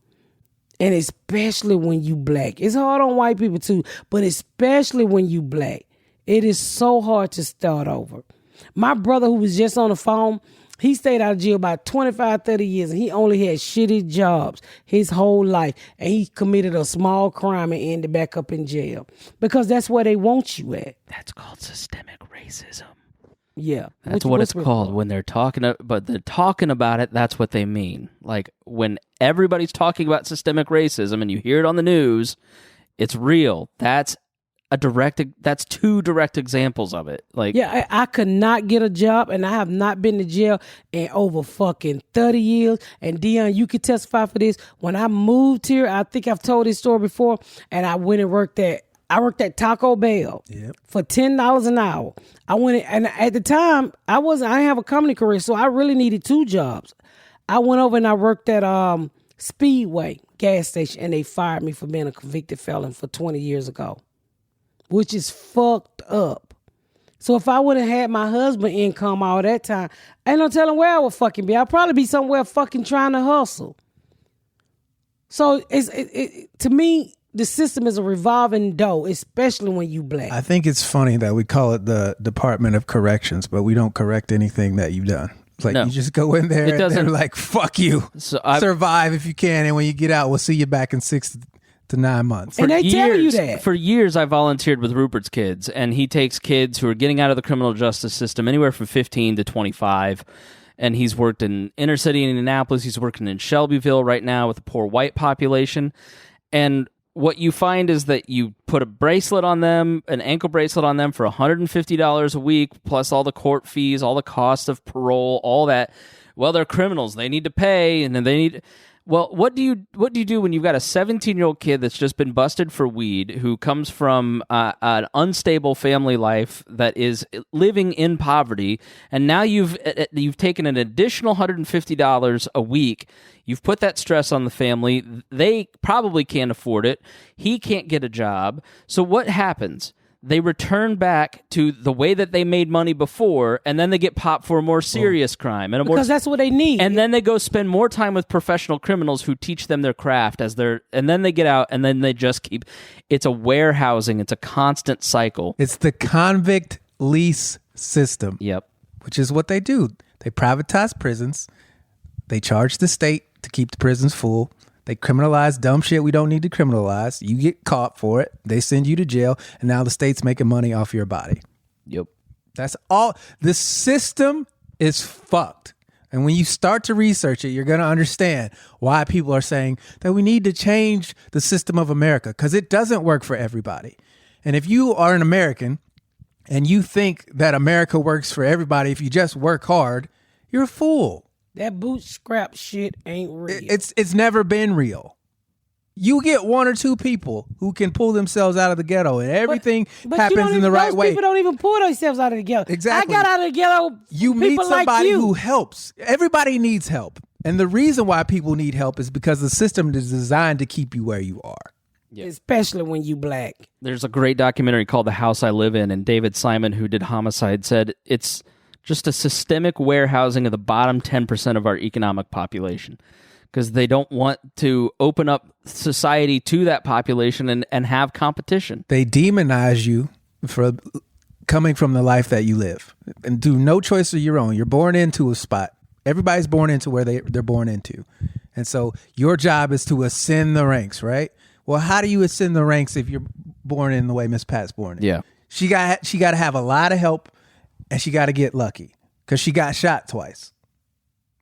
and especially when you black, it's hard on white people too, but especially when you black, it is so hard to start over. My brother, who was just on the phone, he stayed out of jail about 25, 30 years, and he only had shitty jobs his whole life. And he committed a small crime and ended back up in jail. Because that's where they want you at. That's called systemic racism. Yeah. That's what it's called. When they're talking about it, that's what they mean. Like, when everybody's talking about systemic racism and you hear it on the news, it's real. That's two direct examples of it. Like, yeah, I could not get a job, and I have not been to jail in over fucking 30 years. And Dion, you could testify for this. When I moved here, I think I've told this story before, and I went and worked at Taco Bell for $10 an hour. I went, and at the time I didn't have a company career, so I really needed two jobs. I went over and I worked at Speedway gas station, and they fired me for being a convicted felon for 20 years ago. Which is fucked up. So if I would have had my husband income all that time, ain't no telling where I would fucking be. I'd probably be somewhere fucking trying to hustle. So to me, the system is a revolving door, especially when you black. I think it's funny that we call it the Department of Corrections, but we don't correct anything that you've done. It's like, you just go in there and they're like, fuck you. Survive if you can, and when you get out, we'll see you back in 6 to 9 months. And they tell you that. For years, I volunteered with Rupert's Kids, and he takes kids who are getting out of the criminal justice system anywhere from 15 to 25. And he's worked in inner city Indianapolis. He's working in Shelbyville right now with a poor white population. And what you find is that you put a bracelet on them, an ankle bracelet on them for $150 a week, plus all the court fees, all the cost of parole, all that. Well, they're criminals. They need to pay, and then they need... Well, what do you do when you've got a 17-year-old kid that's just been busted for weed, who comes from an unstable family life that is living in poverty, and now you've taken an additional $150 a week. You've put that stress on the family. They probably can't afford it. He can't get a job. So what happens? they return back to the way that they made money before, and then they get popped for a more serious crime. And Because that's what they need. and then they go spend more time with professional criminals who teach them their craft and then they get out, and then they just keep. It's a warehousing. It's a constant cycle. It's the convict lease system. Yep. Which is what they do. They privatize prisons. They charge the state to keep the prisons full. They criminalize dumb shit we don't need to criminalize. You get caught for it. They send you to jail. And now the state's making money off your body. Yep. That's all. The system is fucked. And when you start to research it, you're going to understand why people are saying that we need to change the system of America, because it doesn't work for everybody. And if you are an American and you think that America works for everybody if you just work hard, you're a fool. That bootstrap shit ain't real. It's never been real. You get one or two people who can pull themselves out of the ghetto, and everything happens in the right way. People don't even pull themselves out of the ghetto. Exactly. I got out of the ghetto. You meet people somebody like you. who helps. Everybody needs help. And the reason why people need help is because the system is designed to keep you where you are. Especially when you black. There's a great documentary called The House I Live In, and David Simon, who did Homicide, said it's just a systemic warehousing of the bottom 10% of our economic population, because they don't want to open up society to that population and have competition. They demonize you for coming from the life that you live and do no choice of your own. You're born into a spot. Everybody's born into where they're born into. And so your job is to ascend the ranks, right? Well, how do you ascend the ranks if you're born in the way Miss Pat's born in? Yeah. She got to have a lot of help, and she got to get lucky because she got shot twice.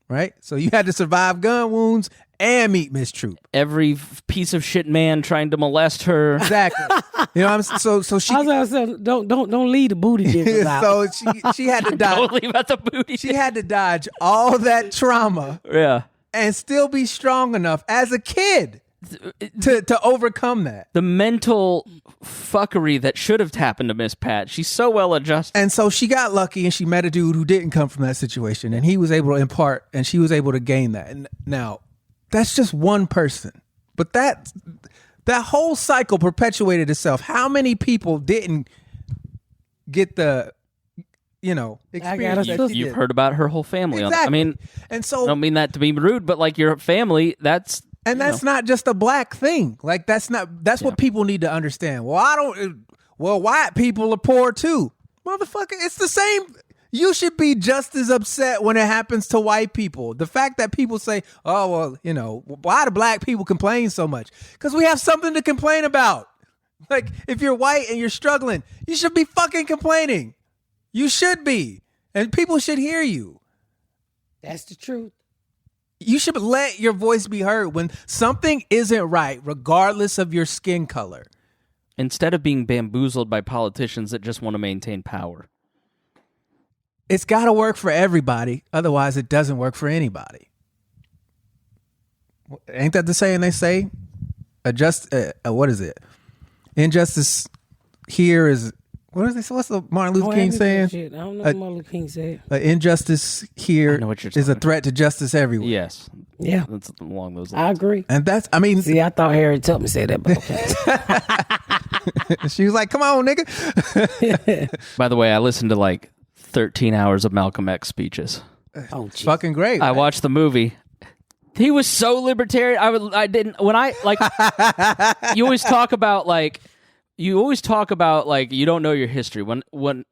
Right? So you had to survive gun wounds and meet Miss Troop. Every piece of shit man trying to molest her. Exactly. You know what I'm saying? So she I was saying, don't leave the booty diggers out. so she had to dodge. Don't leave out the booty. She had to dodge all that trauma Yeah. and still be strong enough as a kid to overcome that. The mental fuckery that should have happened to Miss Pat. She's so well adjusted. And so she got lucky, and she met a dude who didn't come from that situation, and he was able to impart, and she was able to gain that. And now, that's just one person, but that whole cycle perpetuated itself. How many people didn't get the, experience? You've heard about her whole family. Exactly. I mean, and so I don't mean that to be rude, but like your family, that's not just a black thing. Like that's what people need to understand. Well, white people are poor too. Motherfucker, it's the same. You should be just as upset when it happens to white people. The fact that people say, oh, well, why do black people complain so much? Because we have something to complain about. Like, if you're white and you're struggling, you should be fucking complaining. You should be. And people should hear you. That's the truth. You should let your voice be heard when something isn't right, regardless of your skin color. Instead of being bamboozled by politicians that just want to maintain power. It's got to work for everybody. Otherwise, it doesn't work for anybody. Ain't that the saying they say? What is it? Injustice here is... What is this? What's the Martin Luther King saying? Shit. I don't know what Martin Luther King said. Injustice here is a threat to justice everywhere. Yes. Yeah. That's along those I lines. agree. And See, I thought Harriet Tubman said that, but okay. She was like, come on, nigga. By the way, I listened to like 13 hours of Malcolm X speeches. Oh, geez. Fucking great. I watched the movie. He was so libertarian. You always talk about like you don't know your history. When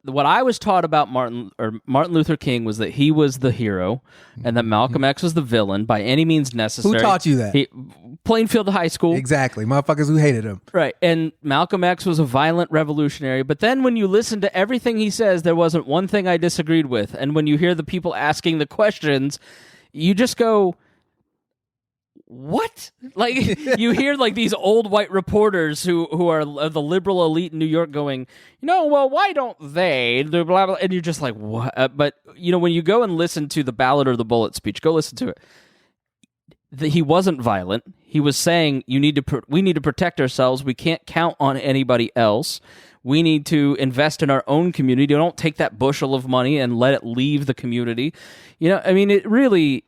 what I was taught about Martin Luther King was that he was the hero and that Malcolm X was the villain by any means necessary. Who taught you that? Plainfield High School. Exactly. Motherfuckers who hated him. Right. And Malcolm X was a violent revolutionary. But then when you listen to everything he says, there wasn't one thing I disagreed with. And when you hear the people asking the questions, you just go, what? Like, you hear like these old white reporters who are the liberal elite in New York going, well, why don't they do blah, blah, and you're just like, what? But, when you go and listen to the Ballot or the Bullet speech, go listen to it. He wasn't violent. He was saying we need to protect ourselves. We can't count on anybody else. We need to invest in our own community. Don't take that bushel of money and let it leave the community. It really,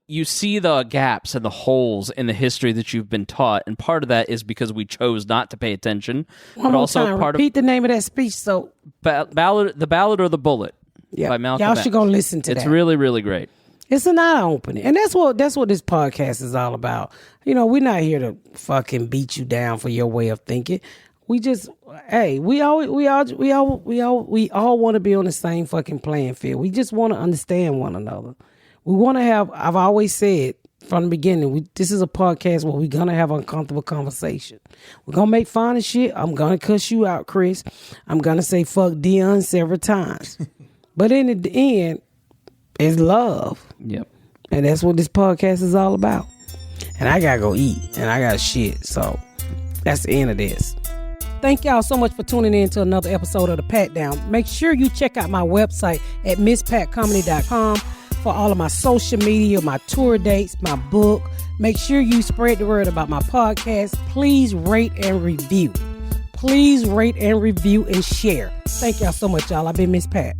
you see the gaps and the holes in the history that you've been taught, and part of that is because we chose not to pay attention. One more time. Repeat the name of that speech. So, The Ballad or the Bullet by Malcolm y'all X. should go listen to that. It's really, really great. It's an eye-opening. And that's what this podcast is all about. You know, we're not here to fucking beat you down for your way of thinking. We just, hey, we all want to be on the same fucking playing field. We just want to understand one another. We want to have, I've always said from the beginning, this is a podcast where we're going to have uncomfortable conversation. We're going to make fun of shit. I'm going to cuss you out, Chris. I'm going to say fuck Dion several times. But in the end, it's love. Yep. And that's what this podcast is all about. And I got to go eat. And I got shit. So that's the end of this. Thank y'all so much for tuning in to another episode of The Pat Down. Make sure you check out my website at MissPatComedy.com for all of my social media, my tour dates, my book. Make sure you spread the word about my podcast. Please rate and review. Please rate and review and share. Thank y'all so much, y'all. I've been Miss Pat.